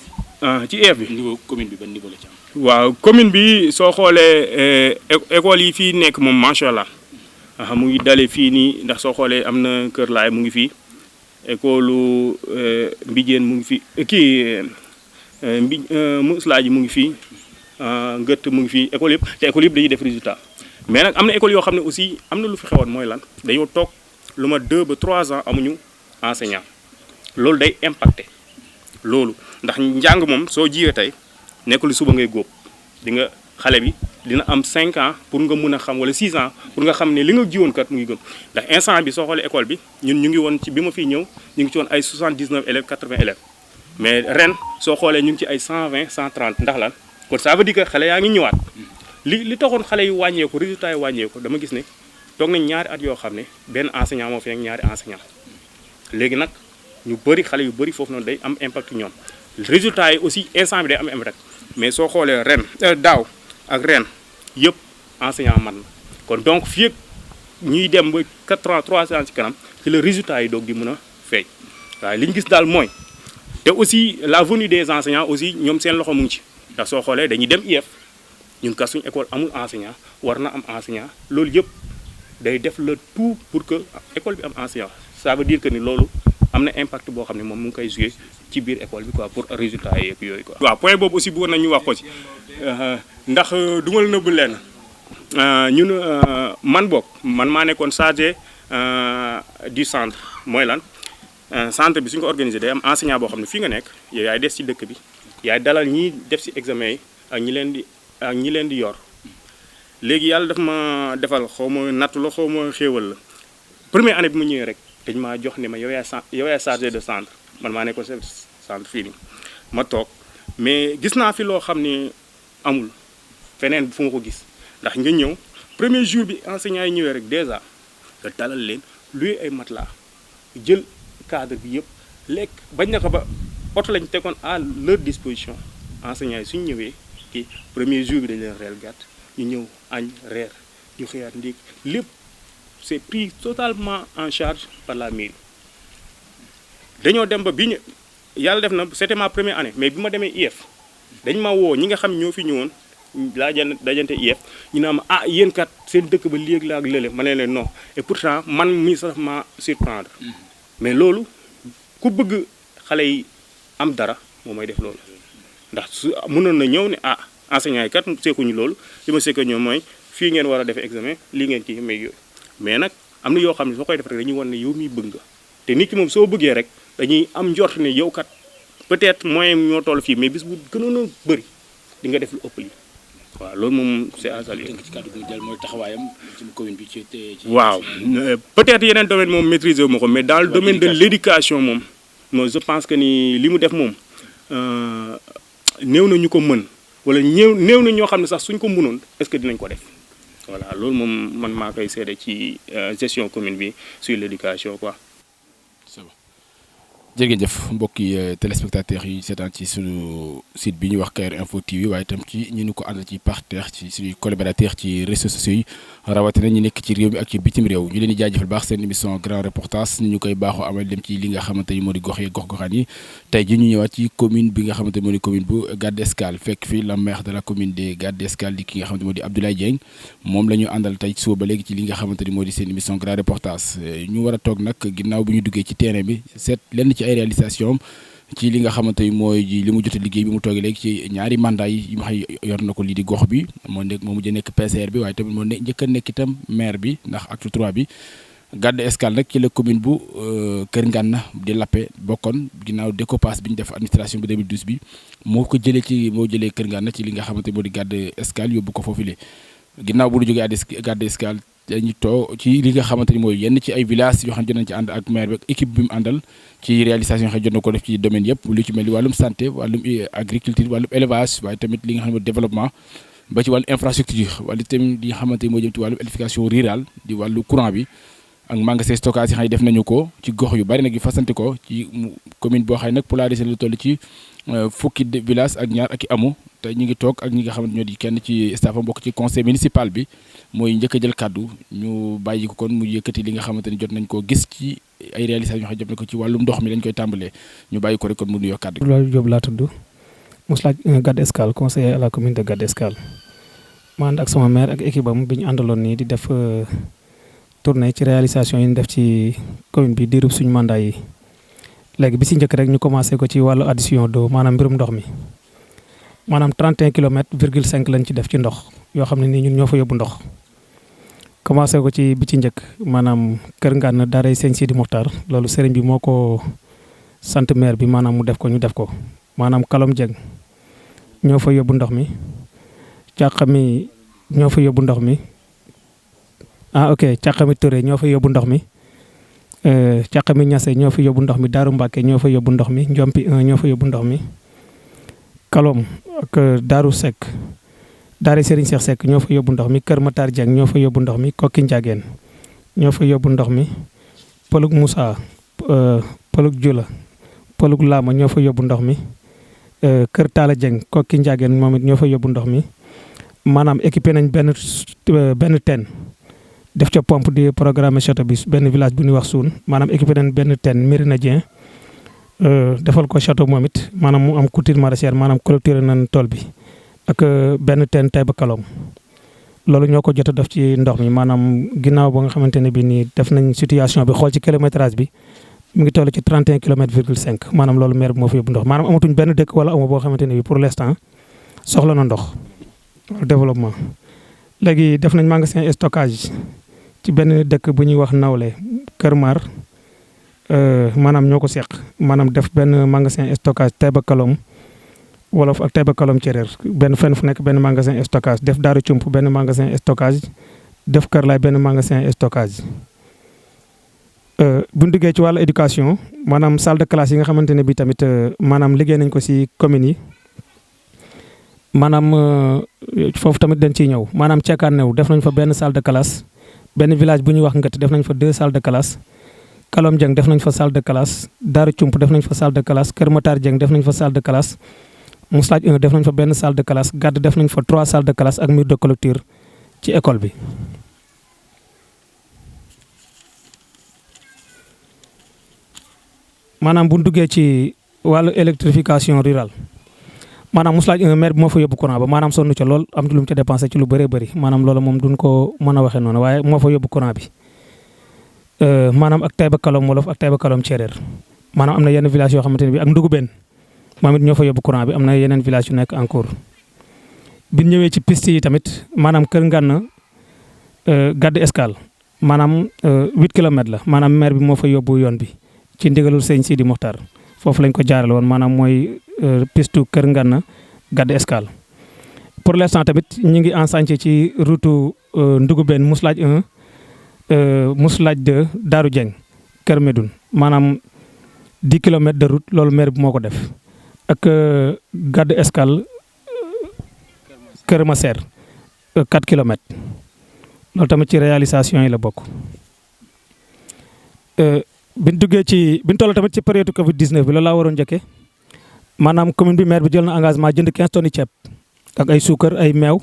bi. ci IEF bi niveau commune bi ban niveau la ci am. waaw commune bi soo xoolee école yi fii nekk moom macha allah mu ngi dalee fii nii ndax soo xoolee am na Kër Laay mu ngi fii école Mbijeen mu ngi fii kii Muslaaji mu ngi fii Ngët mu ngi fii école yëpp te école yëpp dañuy def résultat mais nag am na école yoo xam ne aussi am na lu fi xewoon mooy lan dañoo toog lu ma 2 ba 3 ans amuñu enseignant loolu day impacté loolu ndax njàng moom soo jiwee tey nekkul suba ngay góob di nga xale bi dina am 5 ans pour nga mën a xam wala 6 ans pour nga xam ne li nga jiwoon kat mu ngi gëm ndax instant bi soo xoolee école bi ñun ñu ngi woon ci bi ma fiy ñëw ñu ngi ci woon ay 79 élèves 80 élèves mais ren soo xoolee ñu ngi ci ay 120 130 ndax lan kon ça veut dire que xale yaa ngi ñëwaat li taxoon xale yi wàññeeku résultat yi wàññeeku dama gis ne toog nañ ñaari at yoo xam ne benn enseignant moo fi nekk ñaari enseignant léegi nag ñu bëri xale yu bëri foofu noonu day am impact ñoom résultat yi aussi instant bi day am impact mais soo xoolee ren daaw ak ren yëpp enseignant man na kon donc fii ak ñuy dem ba 3 ans ci kanam ci le résultat yi doog di mën a feeñ waaye li ñu gis daal mooy te aussi la venue des enseignants aussi ñoom seen loxo mu ngi ci ndax soo xoolee dañuy dem IEF ñun kat suñu école amul enseignant war na am enseignant loolu yëpp day def le tout pour que école bi am enseignant ça veut dire que ni loolu am na impact boo xam ne moom mu ngi koy jouer ci biir école bi quoi pour résultat yeeg yooyu quoi. waaw point boobu aussi bëggoon nañu wax ko ci ndax du ma la nëbb leen ñun man boog man maa nekkoon chargé du centre mooy lan centre bi suñu ko organisé day am enseignant boo xam ne fii nga nekk yow yaay des ci dëkk bi yaay dalal ñi def si examen yi ak ñi leen di yor léegi yàlla daf ma defal xaw ma nattu la xaw ma xéewal la première année bi mu ñëwee rek dañ maa jox ne ma yow yaay chargé de centre man maa nekkoon chef centre fii nii ma toog mais gis naa fi loo xam ne amul feneen fu ma ko gis ndax nga ñëw premier jour bi enseignant yi ñëwee rek déjà nga dalal leen luy ay matelas jël cadre bi yëpp lekk bañ na ko ba oto lañ tegoon à leur disposition enseignants yi suñu ñëwee kii premier jour bi dañ leen reel gàtt ñu ñëw añ reer ñu xëyaat ndéeg lépp c'est pris totalement en charge par la mairie dañoo dem ba bi ñu yàlla def na c'était ma première année mais bi ma demee IEF dañ ma woo ñi nga xam ñoo fi ñëwoon dajante IEF ñu ne ma yéen kat seen dëkk ba léegi la ak lële ma ne leen non et pourtant man mii sax ma surprendre mais loolu ku bëgg xale yi am dara moo may def loolu ndax su mënoon na ñëw ne enseignants yi kat seekuñu loolu li ma seeka ñoom mooy fii ngeen war a def examen lii ngeen kii may yooyu mais nag am na yoo xam ne soo koy def rek dañuy wan ne yow miy bëgg nga te nit ki moom soo bëggee rek dañuy am njort ne yow kat peut-être moyen ñoo toll fii mais bis bu gënoon a bëri di nga def lu ëpp lii waaw loolu moom c'est à saluer. ci kàddu gi jël mooy taxawaayam ci commune bi ci waaw peut-être yeneen domaine moom maîtriser wu ma ko mais dans le domaine de l'éducation moom je pense que ni li mu def moom néew na ñu ko mën wala néew na ñoo xam ne sax suñ ko mënoon est-ce que dinañ ko def voilà loolu moom man maa koy seede ci gestion commune bi sur l'éducation quoi. jërëjëf mbokki téléspectateurs yi seetaan ci suñu site bi ñuy wax Kayor Info TV waaye itam ci ñu ni ko àndal ci partenaire ci suñuy collaborateurs ci réseaux sociaux yi rawatina ñu nekk ci réew mi ak ci bitim réew ñu leen di jaajëfal baax seen émission grand reportage ñu koy baaxoo amal dem ci li nga xamante ni moo di gox goxaan yi tey ji ñu ñëwaat ci commune bi nga xamante ni moo di commune bu Gadde Escale fekk fi la maire de la commune de Gadde Escale di ki nga xamante moo di Abdoulaye Dieng moom la ñu àndal tey suba ba léegi ci li nga xamante ni moo di seen émission grand reportage ñu war a toog nag ginnaaw bi ñu duggee ci terrain bi seet lenn ci ay réalisation ci li nga xamante ni mooy li mu jot a liggéey bi mu toogee léegi ci ñaari mandat yi ma xëy yor na ko lii di gox bi moo mujj nekk PCR bi waaye tamit moo njëkk a nekk itam maire bi ndax acte 3 bi Gadde Escale nag ci la commune bu Kër Ngana di Lappé bokkoon ginnaaw découpage bi ñu def administration bi 2012 bi moo jëlee Kër Ngana ci li nga xamante moo di Gadde Escale yóbbu ko foofule ginnaaw bu ñu jógee Gadde Escale dañu too ci li nga xamante ni mooy yenn ci ay villages yoo xam ne jot nañ ci ànd ak maire bi équipe bi mu àndal ci réalisation yoo xam ne jot na ko def ci domaine yëpp lu ci mel ni wàllum santé wàllum agriculture wàllum élevage waaye tamit li nga xam ne mooy développement ba ci wàllu infrastructure wala tamit li nga xamante ni moo jëm ci wàllum électrification rurale di wàllu courant bi ak magasin stockage yi xam ne def nañu ko ci gox yu bari nag yu fasante ko ci commune boo xam ne nag polarisé lu toll ci fukki village ak ñaar ak i amu te ñu ngi toog ak ñi nga xamante ñoo di kenn ci staff am bokk ci conseil municipal bi mooy njëkk a jël kàddu ñu bàyyi ko kon mu yëkkati li nga xamante ni jot nañ koo gis ci ay réalisation yoo xam ne jot na ko ci wàllum ndox mi lañ koy tàmbalee ñu bàyyi ko rek kon mu nuyoo kàddu. Abdoulaye Diop laa tudd Moussa Gadde Escale conseiller à la commune de Gadde Escale ma ànd ak sama maire ak équipe am bi ñu àndaloon nii di def tournée ci réalisation yi ñu def ci commune bi diirub suñu mandat yi léegi bi si njëkk rek ñu commencé ko ci wàllu addition d'eau maanaam mbirum ndox mi maanaam 31 kilomètres virgule 5 lañ ci def ci ndox yoo xam ne nii ñun ñoo fa yóbbu ndox commencé ko ci bi ci njëkk maanaam Kër Ngana daaray Sëñ Sidi Mokhtar loolu sëriñ bi moo ko sant maire bi maanaam mu def ko ñu def ko maanaam Kalom Dieng ñoo fa yóbbu ndox mi Càqami ñoo fa yóbbu ndox mi Càqami Touré ñoo fa yóbbu ndox mi Càqami Ñase ñoo fa yóbbu ndox mi Daaru Mbàkke ñoo fa yóbbu ndox mi Njompi 1 ñoo fa yóbbu ndox mi Kalom ak Daaru Seck daari Serigne Cheikh Seck ñoo fa yóbbu ndox mi Kër Matar Dieng ñoo fa yóbbu ndox mi Kokki Ndiageen ñoo fa yóbbu ndox mi Pëlug Moussa Pëlug Jula Pëlug Lama ñoo fa yóbbu ndox mi Kër Talla Dieng Kokki Ndiageen moom it ñoo fa yóbbu ndox mi maanaam équipé nañ benn teen def ca pompe di programme château bi benn village bu ñuy wax Suun maanaam équipé nañ benn teen Mérina Dieng defal ko château moom it maanaam mu am culture maraîchère maanaam clôturé nañ tool bi ak benn teen Taïba Kalom loolu ñoo ko jot a def ci ndox mi maanaam ginnaaw ba nga xamante ne bi nii def nañ situation bi xool ci kilométrage bi mu ngi toll ci 31 kilomètres virgule 5 maanaam loolu maire bi moo fa yóbbu ndox maanaam amatuñ benn dëkk wala amoo boo xamante ne bi pour l'instant soxla na ndox développement. léegi def nañ magasin stockage ci benn dëkk bu ñuy wax Nawle Kër Mar maanaam ñoo ko seq maanaam def benn magasin stockage Taïba Kalom Wolof ak Taïba Kalom Céréer benn fenn fu nekk benn magasin stockage def Daaru Cump benn magasin stockage def Kër Laay benn magasin stockage. bu ñu duggee ci wàllu éducation maanaam salle de classe yi nga xamante ne bi tamit maanaam liggéey nañ ko si communes yi maanaam foofu tamit dañ ciy ñëw maanaam Cekkaanew def nañ fa benn salle de classe benn village bu ñuy wax Ngët def nañ fa 2 salles de classe. Kalom Dieng def nañ fa salle de classe Daaru Cump def nañ fa salle de classe Kër Matar Dieng def nañ fa salle de classe Mouslaaj 1 def nañ fa benn salle de classe Gàdd def nañ fa 3 salles de classe ak mur de clôture ci école bi. maanaam bu ñu duggee ci wàllu électrification rurale maanaam Mouslaaj 1 maire bi moo fa yóbbu courant ba maanaam sonn ca lool am lu mu ca dépensé ci lu bëree bëri maanaam loolu moom duñ ko mën a waxee noonu waaye moo fa yóbbu courant bi. maanaam ak Taïba Kalom Wolof ak Taïba Kalom Céréer maanaam am na yenn village yoo xamante ne bi ak Ndugubeen moom it ñoo fa yóbbu courant bi am na yeneen village yu nekk en cours. bi ñëwee ci piste yi tamit maanaam Kër Ngana Gàdd Escale maanaam 8 kilomètres la maanaam maire bi moo fa yóbbu yoon bi ci ndigalul sëñ Sidi Mokhtar foofu lañ ko jaarale woon maanaam mooy piste Kër Ngana Gàdd Escale. pour l'instant tamit ñu ngi en chantier ci route Ndugubeen Mouslaaj 1. Mouslaaj 2 Daaru Dieng Kër Medoune maanaam 10 kilomètres de route loolu maire bi moo ko def ak Gàdd Escale Kër Maseer 4 kilomètres loolu tamit ci réalisation yi la bokk. biñ duggee ci biñ toll tamit ci période Covid 19 bi loolu laa waroon njëkkee maanaam commune bi maire bi jël na engagement jënd 15 tonnes ceeb ak ay suukar ay meew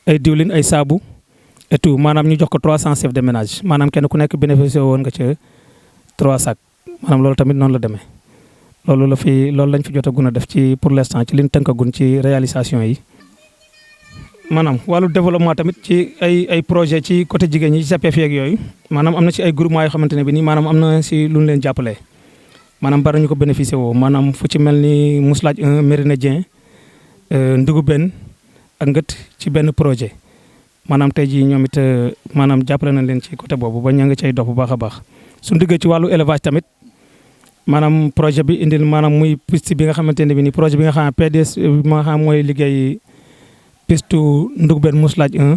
ay diwlin ay saabu. et tout maanaam ñu jox ko 300 chefs de ménage maanaam kenn ku nekk bénéficié woon nga ca 3 sacs maanaam loolu tamit noonu la demee loolu lañ fi jotagun a def ci pour l'instant ci liñ tënkagun ci réalisation yi. maanaam wàllu développement tamit ci ay projet ci côté jigéen ñi ci CPF yeeg yooyu maanaam am na ci ay groupement yoo xamante ne bi nii maanaam am na si lu ñu leen jàppalee maanaam bari ñu ko bénéficié woo maanaam fu ci mel ni Mouslaaj 1 Mérina Dieng Ndugubeen ak Ngët ci benn projet. maanaam tey jii ñoom it maanaam jàppale nañ leen ci côté boobu ba ña nga cay dox bu baax a baax suñu diggee ci wàllu élevage tamit maanaam projet bi indil maanaam muy piste bi nga xamante ne bi nii projet bi nga xam ne PDS bi nga xam mooy liggéey piste Ndugubeen Mouslaaj 1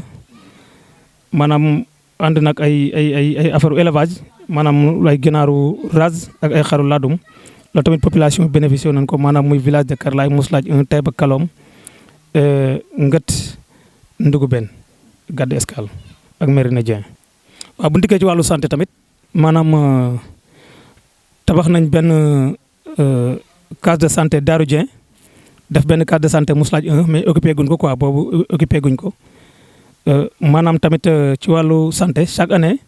maanaam ànd nag ay affaire élevage maanaam ay ginaaru raz ak ay xaru ladum loolu tamit population bénéficié nañ ko maanaam muy village de Kër Laay Mouslaaj 1 Taïba Kalom Ngët Ndugubeen Gàdd Escale ak Mérina Dieng. waaw bu ñu dikkee ci wàllu santé tamit maanaam tabax nañ benn case de santé Daaru Dieng def benn case de santé Mouslaaj 1 mais occupé guñ ko quoi boobu occupé guñ ko maanaam tamit ci wàllu santé chaque année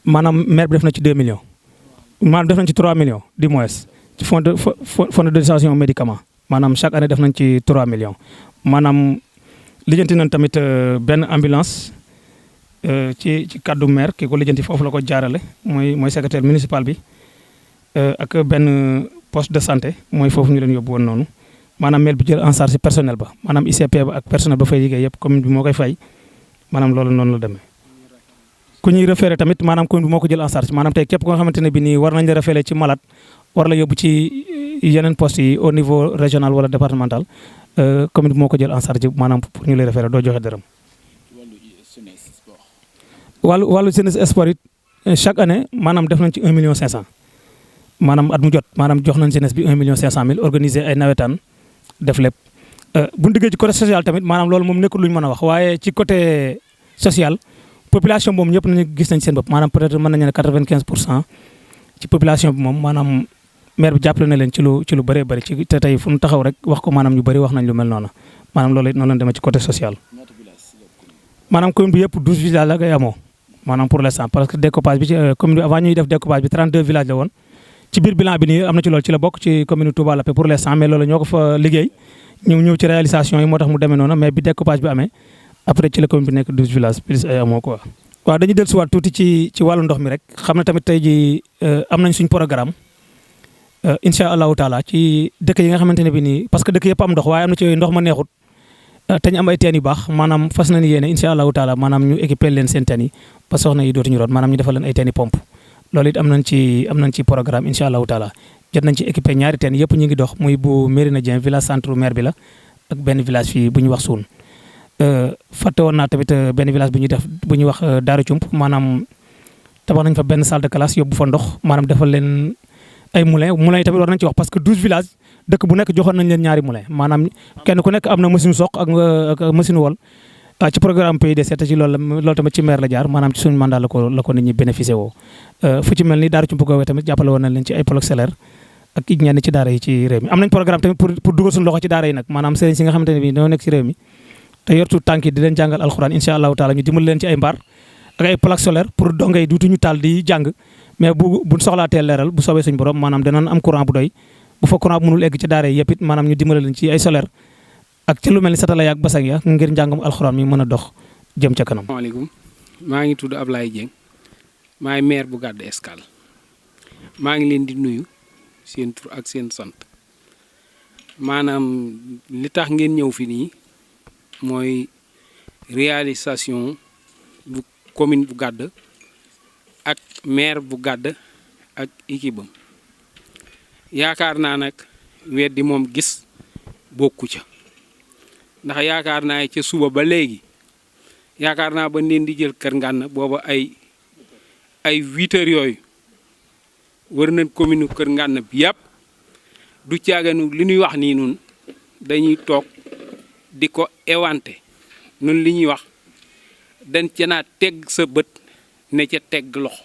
maanaam maire bi def na ci 2 millions maanaam def nañ ci 3 millions du moins ci fonds de dotation médicament maanaam chaque année def nañ ci 3 millions maanaam. lijjanti nañ tamit benn ambulance ci kaddu maire ki ko lijjanti foofu la ko jaarale mooy secrétaire municipal bi ak benn poste de santé mooy foofu ñu leen yóbbu woon noonu maanaam maire bi jël en charge personnel ba maanaam ICP ba ak personnel ba fay liggéey yëpp commune bi moo koy fay maanaam loolu noonu la demee. ku ñuy référé tamit maanaam commune bi moo ko jël en charge maanaam tey képp ko nga xamante ne bi nii war nañ la référé ci malade war la yóbbu ci yeneen postes yi au niveau régional wala départemental. commune bi moo ko jël en charge maanaam pour ñu lay référé doo joxe dërëm. wàllu jeunesse sport it chaque année maanaam def nañ ci 1 million 500 maanaam at mu jot maanaam jox nañ jeunesse bi 1 million 500 mille organiser ay nawetaan def lépp. bu ñu diggee ci côté social tamit maanaam loolu moom nekkul lu ñu mën a wax waaye ci côté social population boobu ñëpp nañu gis nañ seen bopp maanaam peut-être mën nañu ne 95% ci population bi moom maanaam. maire bi jàppale na leen ci lu bëree bëri ci te tey fu ñu taxaw rek wax ko maanaam ñu bëri wax nañ lu mel noonu maanaam loolu it noonu la demee ci côté social. maanaam commune bi yëpp 12 villages la ngay amoo maanaam pour l'instant parce que découpage bi ci commune bi avant ñuy def découpage bi 32 villages la woon ci biir bilan bi nii am na ci loolu ci la bokk ci commune Touba Lappé pour l'instant mais loolu ñoo ko fa liggéey ñëw ci réalisation yi moo tax mu demee noonu mais bi découpage bi amee après ci la commune bi nekk 12 villages plus ay amoo quoi. waaw dañuy dellusiwaat tuuti ci wàllu ndox mi rek xam ne tamit tey jii am nañ suñ programme. incha allahu taala ci dëkk yi nga xamante ne bi nii parce que dëkk yëpp am ndox waaye am na ci ndox ma neexut te ñu am ay teen yu baax maanaam fas nañu yéene incha allahu taala maanaam ñu équipé leen seen teen yi ba soxna yi dootuñu root maanaam ñu defal leen ay teen yi pompe loolu it am nañ ci programme incha allahu taala jot nañ ci équipé ñaari teen yëpp ñu ngi dox muy bu Mérina Dieng village centre maire bi la ak benn village fii bu ñuy wax Suun fàtte woon naa tamit benn village bu ñuy def bu ñuy wax Daara Cump maanaam tabax nañ fa benn salle de classe yóbbu fa ndox maanaam defal leen ay moulin yi tamit war nañ ci wax parce que 12 villages dëkk bu nekk joxoon nañ leen ñaari moulin maanaam kenn ku nekk am na machine soq ak machine wol ci programme PUDC te ci loolu tamit ci maire la jaar maanaam ci suñu mandat la ko nit ñi bénéficié woo fu ci mel ni Daara Cump goowee tamit jàppale woon nañ leen ci ay blocs solaires ak ñenn ci daara yi ci réew mi am nañ programme tamit pour dugal suñu loxo ci daara yi nag maanaam sëriñ si nga xamante ne bi dañoo nekk ci réew mi te yortu tànk yi di leen jàngal alxuraan incha allahu taala ñu dimbali leen ci ay mbaar ak ay plaques solaires pour dongay duutuñu taal di jàng mais buñ soxlaa teel leeral bu soobee suñu borom maanaam danañ am courant bu doy bu fa courant bu mënul egg ci daara yi yëpp it maanaam ñu dimbali leen ci ay solaire ak ci lu mel ni satala yaak basang ya ngir njàngam alxuraan mi mën a dox jëm ca kanam. asalaamaaleykum maa ngi tudd Ablaye Dieng maay maire bu Gadde Escale maa ngi leen di nuyu seen tur ak seen sant maanaam li tax ngeen ñëw fi nii mooy réalisation bu commune bu Gadde ak maire bu Gadde ak équipe am yaakaar naa nag weddi moom gis bokku ca ndax yaakaar naa ca suba ba léegi yaakaar naa ba leen di jël Kër Ngànn booba ay 8 heures yooyu wër nañ commune Kër Ngànn bi yàpp du caaganu li ñuy wax nii nun dañuy toog di ko éwante nun li ñuy wax dañ ca naa tegg sa bët ne ca tegg loxo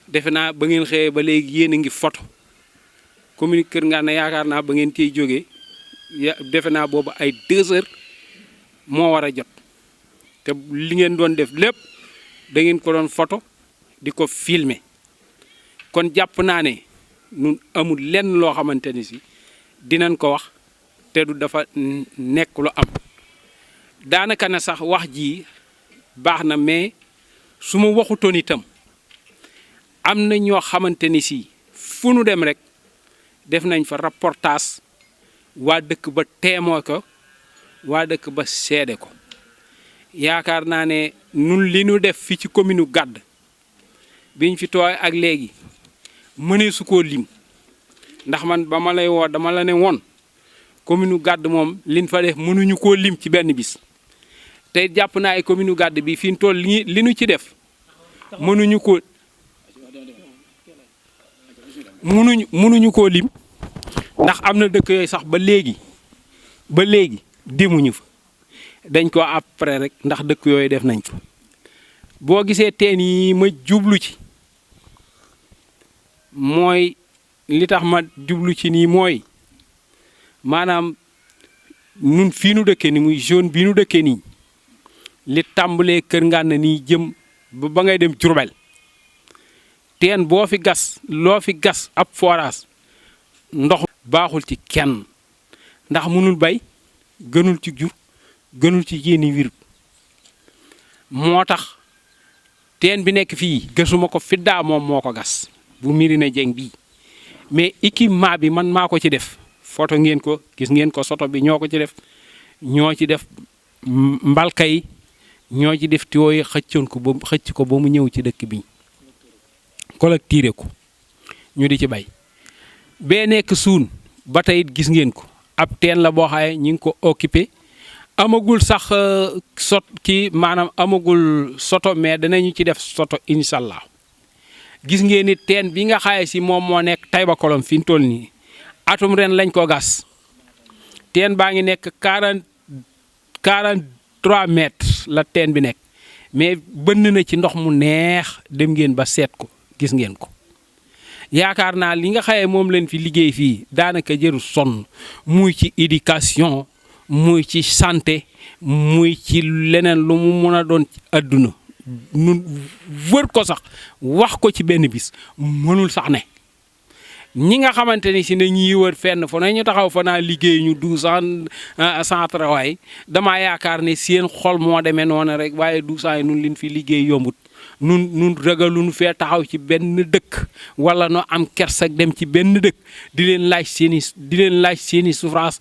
defe naa ba ngeen xëyee ba léegi yéen a ngi photo commune Kër Ngànn yaakaar naa ba ngeen ciy jógee defe naa booba ay 2 heures moo war a jot te li ngeen doon def lépp da ngeen ko doon photo di ko filmer kon jàpp naa ne nun amul lenn loo xamante ni si dinañ ko wax te du dafa nekk lu am daanaka na sax wax ji baax na mais su ma waxutoon itam am na ñoo xamante ni si fu nu dem rek def nañ fa reportage waa dëkk ba teemoo ko waa dëkk ba seede ko yaakaar naa ne nun li nu def fi ci commune Gadde biñ fi tooy ak léegi mënee su koo lim ndax man ba ma lay woo dama la ne woon commune Gadde moom liñ fa def mënuñu koo lim ci benn bis te jàpp naa ay commune Gadde bi fi ñu toll li nu ci def mënuñu koo lim ndax am na dëkk yooyu sax ba léegi demuñu fa dañ ko après rek ndax dëkk yooyu def nañ fa boo gisee teen yi ma jublu ci mooy li tax ma jublu ci nii mooy maanaam nun fii nu dëkkee ni muy zone bii nu dëkkee nii li tàmbalee Kër Ngànn nii jëm ba ngay dem Jurbel teen boo fi gas loo fi gas ab forage ndox baaxul ci kenn ndax mënul bay gënul ci jur gënul ci yéeni wirut moo tax teen bi nekk fii gësuma ko fiddaa moom moo ko gas bu Mérina Dieng bii mais équipement bi man maa ko ci def photo ngeen ko gis ngeen ko soto bi ñoo ko ci def ñoo ci def mbalka yi ñoo ci def tuyoo yi xëcc ko ba mu ñëw ci dëkk bi collecté ko ñu di ci bay bee nekk Suun ba tey gis ngeen ko ab teen la boo xaye ñi ngi ko occupé amagul sax maanaam amagul soto mais danañu ci def soto incha allah gis ngeen ni teen bi nga xaye si moom moo nekk Taïba Kolom fi ñu toll nii atum ren lañ ko gas teen baa ngi nekk 43 mètres la teen bi nekk mais bënn na ci ndox mu neex dem ngeen ba seet ko gis ngeen ko yaakaar naa li nga xaye moom leen fi liggéey fii daanaka jëru sonn muy ci éducation muy ci santé muy ci leneen lu mu mën a doon ci àdduna nun wër ko sax wax ko ci benn bis mënul sax ne ñi nga xamante ni si ne ñuy wër fenn fa ñu taxaw fa naa liggéey ñu 12 ans sans travail damaa yaakaar ne seen xol moo demee noonu rek waaye 12 ans yi nun liñ fi liggéey yombut nun ragaluñu fee taxaw ci benn dëkk wala no am kersak dem ci benn dëkk di leen laaj seeni souffrance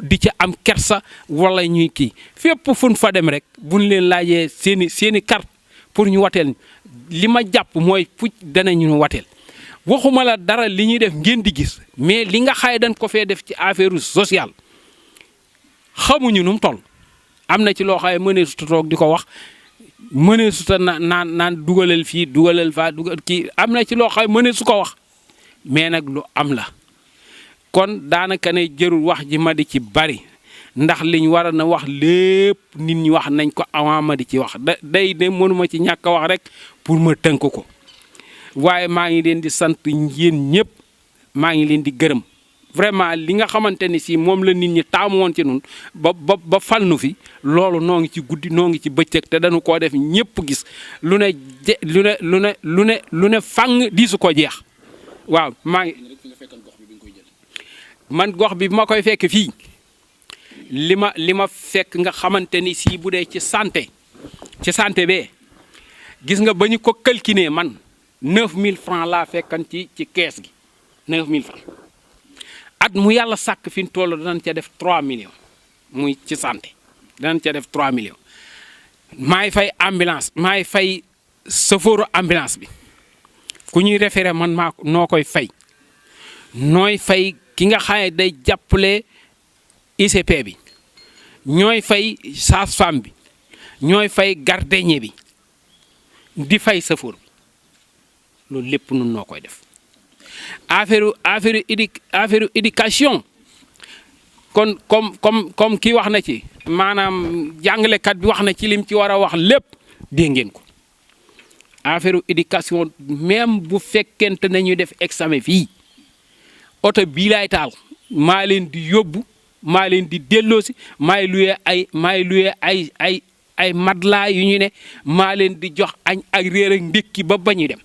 di ci am kersa wala ñuy kii fépp fun fa dem rek buñ leen laajee seeni carte pour ñu wateel li ma jàpp mooy pucc danañu wateel waxuma la dara li ñuy def ngeen di gis mais li nga xaye dañ ko fee def ci affaire sociale xamuñu nu mu toll am na ci loo xaye mënee su toog di ko wax mënee su ta naan dugalal fii dugalal faa dugal kii am na ci loo xaye mënee su ko wax mais nag lu am la kon daanaka ne jërul wax ji ma di ci bari ndax liñ war a na wax lépp nit ñi wax nañ ko avant ma di ci wax day ne mënuma ci ñàkk a wax rek pour ma tënk ko waaye maa ngi leen di sant yéen ñëpp maa ngi leen di gërëm vraiment li nga xamante ni si moom la nit ñi taamu woon ci nun ba fal nu fi loolu noo ngi ci guddi noo ngi ci bëccëg te dañu koo def ñëpp gis lu ne fang di su ko jeex waaw maa ngi man gox bi ma koy fekk fii li ma fekk nga xamante ni si bu dee ci santé bee gis nga ba ñu ko calculé man 9000 francs laa fekkan ci kees gi 9000 francs at mu yàlla sàkk fi mu toll danañ ca def 3 millions muy ci santé danañ ca def 3 millions maay fay ambulance maay fay chauffeur ambulance bi ku ñuy référé man maa noo koy fay nooy fay ki nga xam ne day jàppale ICP bi ñooy fay sage-femme bi ñooy fay gardien bi di fay chauffeur bi loolu lépp nun noo koy def affaire éducation kon comme kii wax na ci maanaam jàngalekat bi wax na ci lim ci war a wax lépp dégg ngeen ko affaire éducation même bu fekkente nañu def examen fii oto bii laay taal maa leen di yóbbu maa leen di delloosi maay luye ay matelas yu ñu ne maa leen di jox añ ak réer ak ndékki ba ñuy dem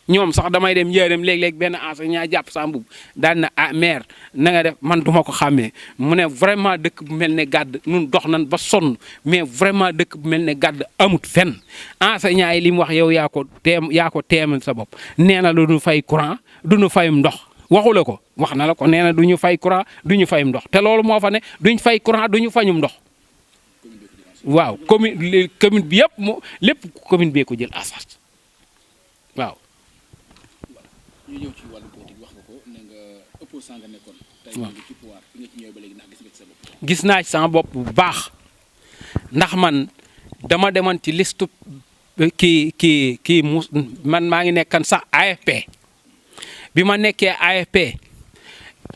ñoom sax damay dem njëriñ léeg-léeg benn enseignant jàpp sa mbubb daan na maire na nga def man duma ko xàmmee mu ne vraiment dëkk bu mel ne gàdd nun dox nan ba sonn mais vraiment dëkk bu mel ne gàdd amut fenn enseignant yi li mu wax yow yaa ko teemal sa bopp nee na lu ñu fay courant du ñu fayum ndox waxu la ko wax na la ko nee na du ñu fay courant du ñu fayum ndox te loolu moo fa ne duñ fay courant du ñu fayum ndox waaw commune bi yëpp lépp commune bee ko jël à charge waaw. ñu ñëw ci wàllu politique wax nga ko ne nga opposant nga nekkoon. tey nga ci pouvoir bi nga ci ñëwee ba léegi ndax gis nga ci sa bopp. gis naa ci sama bopp bu baax ndax man dama demoon ci liste kii man maa ngi nekkan sax AFP bi ma nekkee AFP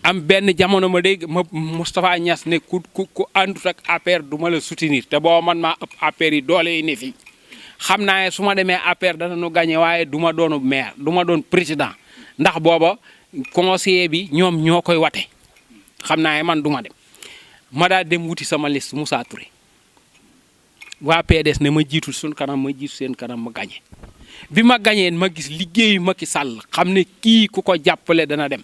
am benn jamono ma dégg Moustapha Niass ne ku àndut ak APR du ma la soutenir te boo man maa ëpp APR yi doole yi ne fii xam naa ne su ma demee APR dana nu gagné waaye du ma doonu maire du ma doon président ndax booba conseiller bi ñoom ñoo koy wate xam naa ne man du ma dem ma daal dem wuti sama liste Moussa Touré waa PDS ne ma jiitul suñ kanam ma jiitu seen kanam ma gagné bi ma gagné ma gis liggéeyu Macky Sall xam ne kii ku ko jàppale dana dem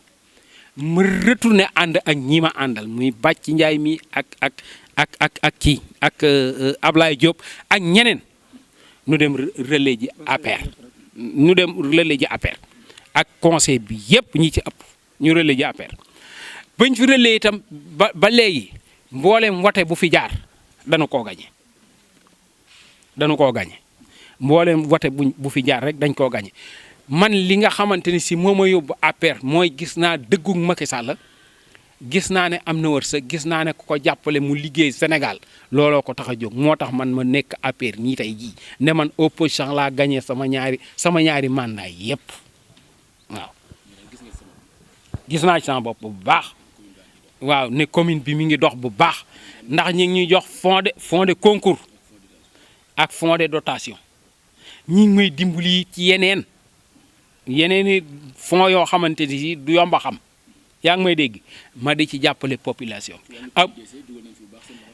ma retourné ànd ak ñi ma àndal muy Bàcc Njaay mi ak kii ak Ablaye Diop ak ñeneen nu dem relais ji APR ak conseil bi yëpp ñi ci ëpp ñu relais ji APR bañ fi relais itam ba léegi mboolem wote bu fi jaar danu koo gañe mboolem wote bu fi jaar rek dañ koo gañe man li nga xamante ni si moo ma yóbbu APR mooy gis naa dëggu Macky Sall gis naa ne am na wërsëg gis naa ne ku ko jàppale mu liggéey Sénégal looloo ko tax a jóg moo tax man ma nekk APR nii tey jii ne man opposition laa gagné sama ñaari mandat yépp waaw gis naa ci sama bopp bu baax waaw ne commune bi mi ngi dox bu baax ndax ñi ngi ñuy jox fonds de concours ak fonds de dotation ñi ngi may dimbali ci yeneen i fonds yoo xamante ni du yomba xam yaa ngi may dégg ma di ci jàppale population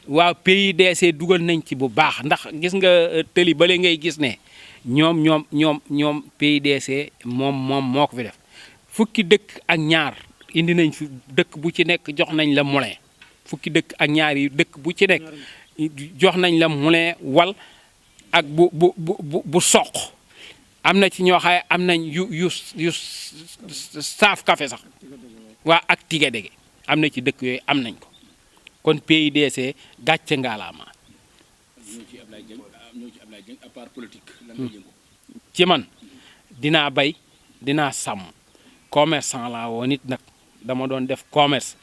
waaw PUDC dugal nañ ci bu baax ndax gis nga tëli bale ngay gis ne ñoom PUDC moom moo ko fi def fukki dëkk ak ñaar indi nañ fi dëkk bu ci nekk jox nañ la moulin fukki dëkk ak ñaar yi dëkk bu ci nekk jox nañ la moulin wal ak bu soq am na ci ñoo xaye am nañ yu saaf café sax waa ak tige dege am na ci dëkk yooyu am nañ ko kon PUDC gàcce ngaalaama ci man dinaa bay dinaa sàmm commerçant laa woon it nag dama doon def commerce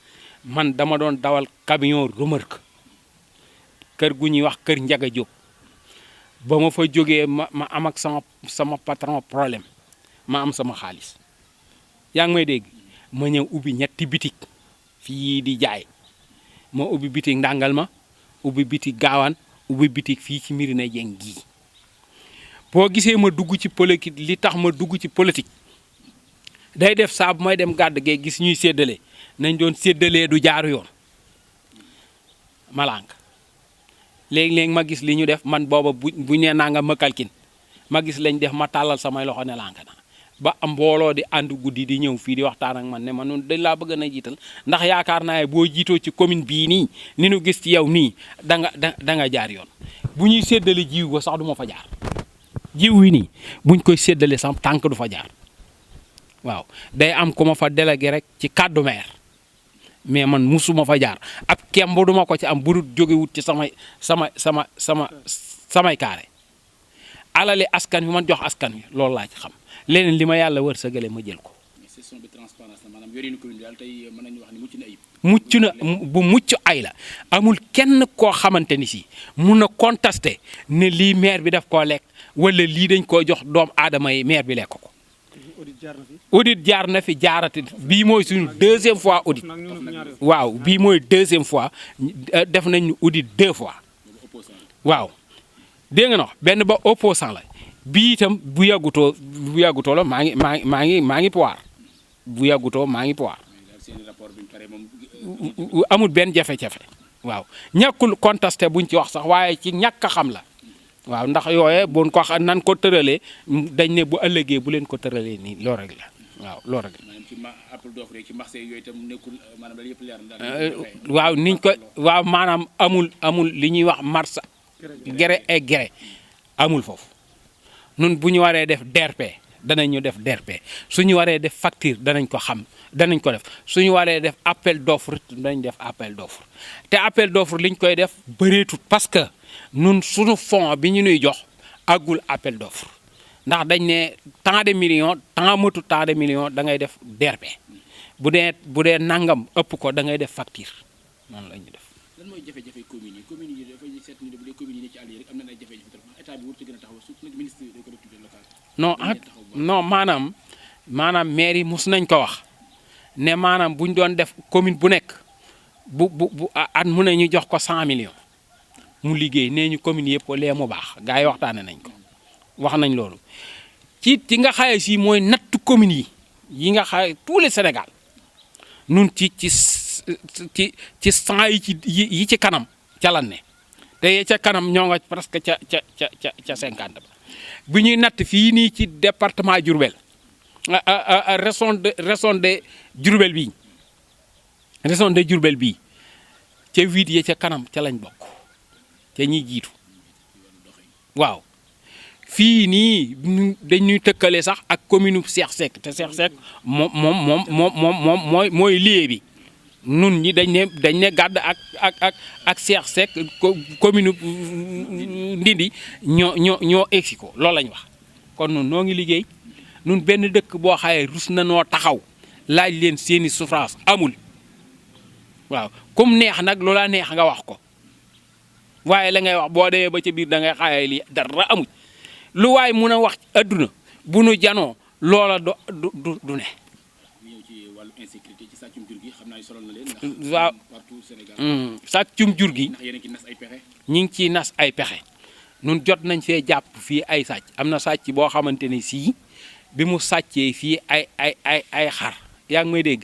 man dama doon dawal camion remorque kër gu ñuy wax kër Njaga Jóob ba ma fa jógee ma am ak sama patron problème ma am sama xaalis yaa ngi may dégg ma ñëw ubbi ñetti bitik fii di jaay ma ubbi bitik ndàngal ma ubbi bitik gaawaan ubbi bitik fii ci Médina Dieng gii boo gisee ma dugg ci politique li tax ma dugg ci politique day def saa bu may dem gàdd gee gis ñuy séddale nañ doon séddalee du jaaru yoon malank léegi-léegi ma gis li ñu def man booba bu nee naa nga ma kalkin ma gis lañ def ma tàllal samay loxo ne lank na ba am mbooloo di ànd guddi di ñëw fii di waxtaan ak man ne ma noonu dañ laa bëgg na jiital ndax yaakaar naa boo jiitoo ci commune bii nii ni nu gis ci yow nii da nga jaar yoon bu ñuy séddale jiw ba sax du ma fa jaar jiw wi nii buñ koy séddale sax tànk du fa jaar waaw day am ku ma fa délégué rek ci kàddu maire mais man musuma fa jaar ab kemb duma ko ci am bu dul jógewut ci samay kaare alali askan wi man jox askan wi loolu laa ci xam leneen li ma yàlla wërsëgale ma jël ko. gestion de transparence la maanaam yorinu commune bi daal tey mën nañu wax ni mucc na ayib. mucc na bu mucc ay la amul kenn koo xamante ni si mun na contester ne lii maire bi daf koo lekk wala lii dañ koo jox doom aadama yi maire bi lekk ko. audit jaar na fi jaarati bii mooy suñu deuxième fois audit waaw bii mooy deuxième fois def nañu audit 2 fois waaw dégg nga wax benn ba opposant la bii itam bu yàggutoo la maa ngi pouvoir bu yàggutoo maa ngi pouvoir amul benn jafe-jafe waaw ñàkkul contesté buñ ci wax sax waaye ci ñàkk a xam la waaw ndax yooye buñ ko nan ko tëralee dañ ne bu ëllëgee bu leen ko tëralee nii loolu rek la waaw loolu rek la. appel d'offre ci marché yooyu itam nekkul maanaam daal yëpp leer na waaw niñ ko waaw maanaam amul li ñuy wax marché gré et gré amul foofu nun bu ñu waree def DRP danañ ñu def DRP suñu waree def facture danañ ko xam danañ ko def suñu waree def appel d'offre danañ def appel d'offre te appel d'offre liñ koy def bëreetut parce que nun suñu fond bi ñu nuy jox àggul appel d'offre ndax dañ ne tant de millions tant matu tant de millions da ngay def DRP bu dee nangam ëpp ko da ngay def facture noonu la ñu def. lan mooy jafe-jafe communes yi dafay seet ni bu dee communes yi ne ci àll yi rek am na ay jafe-jafe trop état bi warut a gën a taxaw surtout nag ministre des collectivités locales. non maanaam maire yi mus nañ ko wax ne maanaam bu ñu doon def commune bu nekk bu at mu ne ñu jox ko 100 millions mu liggéey nee ñu commune yëpp lee mu baax gars yi waxtaane nañ ko wax nañ loolu ci nga xaye si mooy nattu communes yi nga xaye tout le Sénégal nun ci 100 yi ci kanam ca lan ne te ca kanam ñoo nga presque ca 50 ba bu ñuy natt fii nii ci département Diourbel région de Diourbel bii ca 8 yi ca kanam ca lañ bokk ca ñiy jiitu waaw fii nii dañuy tëkkale sax ak commune Cheikh Seck te Cheikh Seck mooy lieu bi nun ñi dañ ne gàdd ak Cheikh Seck commune Ndindi ñoo egsi ko loolu lañ wax kon nun noo ngi liggéey nun benn dëkk boo xaye rus na noo taxaw laaj leen seeni souffrance amul waaw comme neex nag loola neex nga wax ko waaye la ngay wax boo demee ba ca biir da ngay xaye lii dara amul lu waay mun a wax adduna bu nu janoo loola du ne. ñëw ci wàllu insécurité ci sàccum jur gi xam naa solal na leen. waaw partout Sénégal. sàccum jur gi. ndax yéen a ngi nas ay pexe. ñi ngi ciy nas ay pexe nun jot nañ fee jàpp fii ay sàcc am na sàcc boo xamante ne sii bi mu sàccee fii ay xar yaa ngi may dégg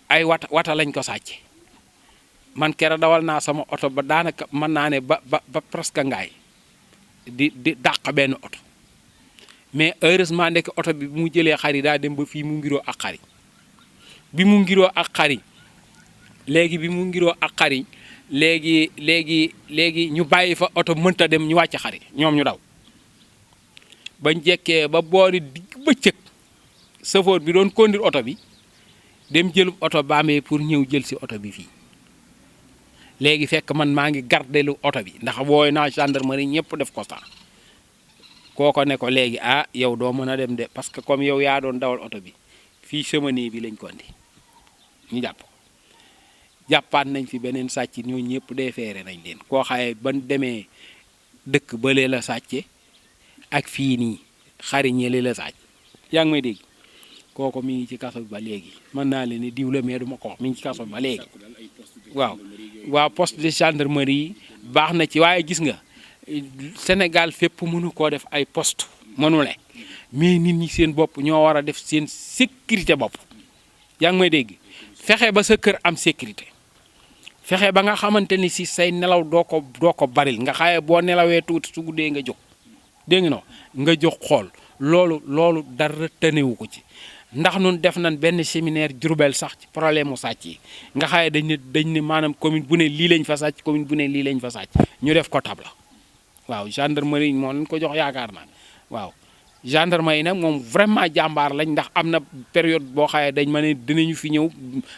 ay wata lañ ko sàcce man kera dawal naa sama oto ba daanaka mën naa ne ba presque ngaay di dàq benn oto mais heureusement ndekk oto bi mu jëlee xar yi daa dem ba fii mu ngiroo ak xar yi bi mu ngiroo ak xar yi léegi ñu bàyyi fa oto mënta dem ñu wàcc xar yi ñoom ñu daw bañ jekkee ba boori digg bëccëg chauffeur bi doon conduire oto bi dem jël oto baamee pour ñëw jël si oto bi fii léegi fekk man maa ngi gardelu oto bi ndax wooy naa gendarmerie ñëpp def constat kooko ne ko léegi yow doo mën a dem de parce que comme yow yaa doon dawal oto bi fii cheminée bi lañ ko andi ñu jàpp ko jàppaat nañ fi beneen sàcc ñoo ñëpp defeere nañ leen koo xaye ban demee dëkk bële la sàcce ak fii nii xariñe la sàcc yaa ngi may dégg kooku mi ngi ci kaso bi ba léegi mën naa leen ni diw la mais duma ko wax mi ngi ci kaso bi ba léegi waaw poste de gendarmerie baax na ci waaye gis nga Sénégal fépp mënu koo def ay poste mënu le mais nit ñi seen bopp ñoo war a def seen sécurité bopp yaa ngi may dégg fexe ba sa kër am sécurité fexe ba nga xamante ni si say nelaw doo ko baril nga xaye boo nelawee tuuti su guddee nga jóg dégg nga nga jóg xool loolu dara tënewu ko ci ndax nun def nañ benn séminaire Diourbel sax ci problème mu sàcc yi nga xaye dañ ne maanaam commune bu ne lii lañ fa sàcc commune bu ne lii lañ fa sàcc ñu def ko tabla waaw gendarmerie moo lañ ko jox yaakaar naa waaw gendarmerie yi nag moom vraiment jàmbaar lañ ndax am na période boo xaye dañ ma ne dinañu fi ñëw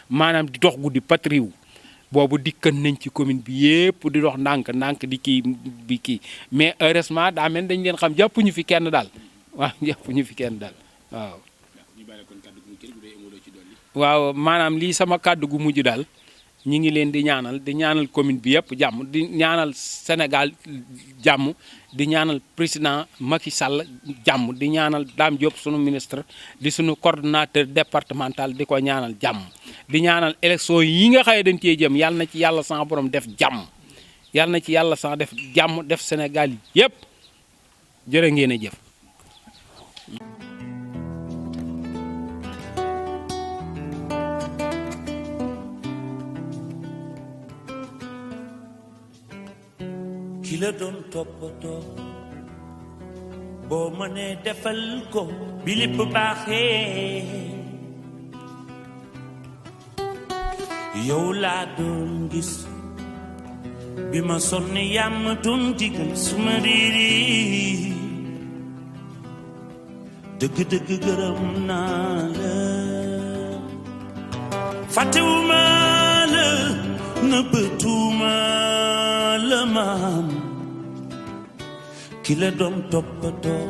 maanaam di dox guddi patrouille boobu dikkan nañ ci commune bi yépp di dox ndànk di kii mais heureusement daa mel dañ leen xam jàppuñu fi kenn daal waaw jàppuñu fi kenn daal waaw maanaam lii sama kàddu gu mujj daal ñi ngi leen di ñaanal commune bi yëpp jàmm di ñaanal Sénégal jàmm di ñaanal président Macky Sall jàmm di ñaanal Dame Diop sunu ministre di sunu coordonnateur départemental di ko ñaanal jàmm di ñaanal élection yi nga xaye dañ cee jëm yàlla na ci yàlla sama borom def jàmm yàlla na ci yàlla sax def jàmm def Sénégal yëpp jërë ngeen a jëf. ki la doon toppatoo boo mënee defal ko bi lépp baaxee yow laa doon gis bi ma sonne yàmm doon digal suma riiri dëgg-dëgg gërëm naa la fàttewuma la nëbbatuuma la maam ki la doon toppatoo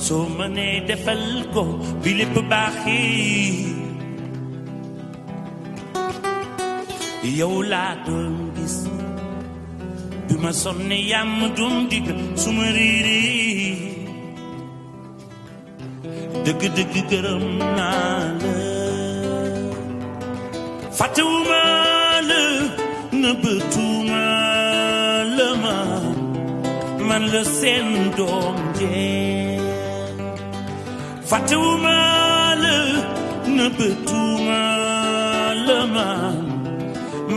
soo mënee defal ko bi lépp baaxee yow laa doon gis bi ma sonne yàmm doon digal suma riiri dëgg-dëgg gërëm naa la fàttewuma la nëbbatuuma la man la seen doom jee fàttewuma la nëbbatuuma la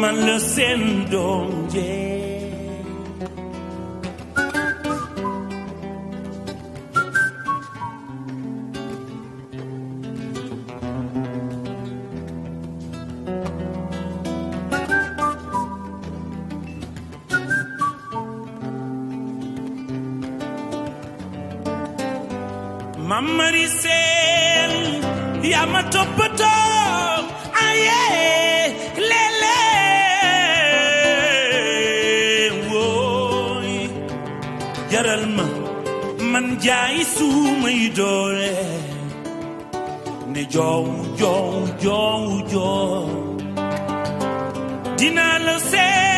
man la seen doom jee Mamari seen yaa ma toppatoo aye lele wooy jaral ma man jaay suumay doole ne joow dinaa la seen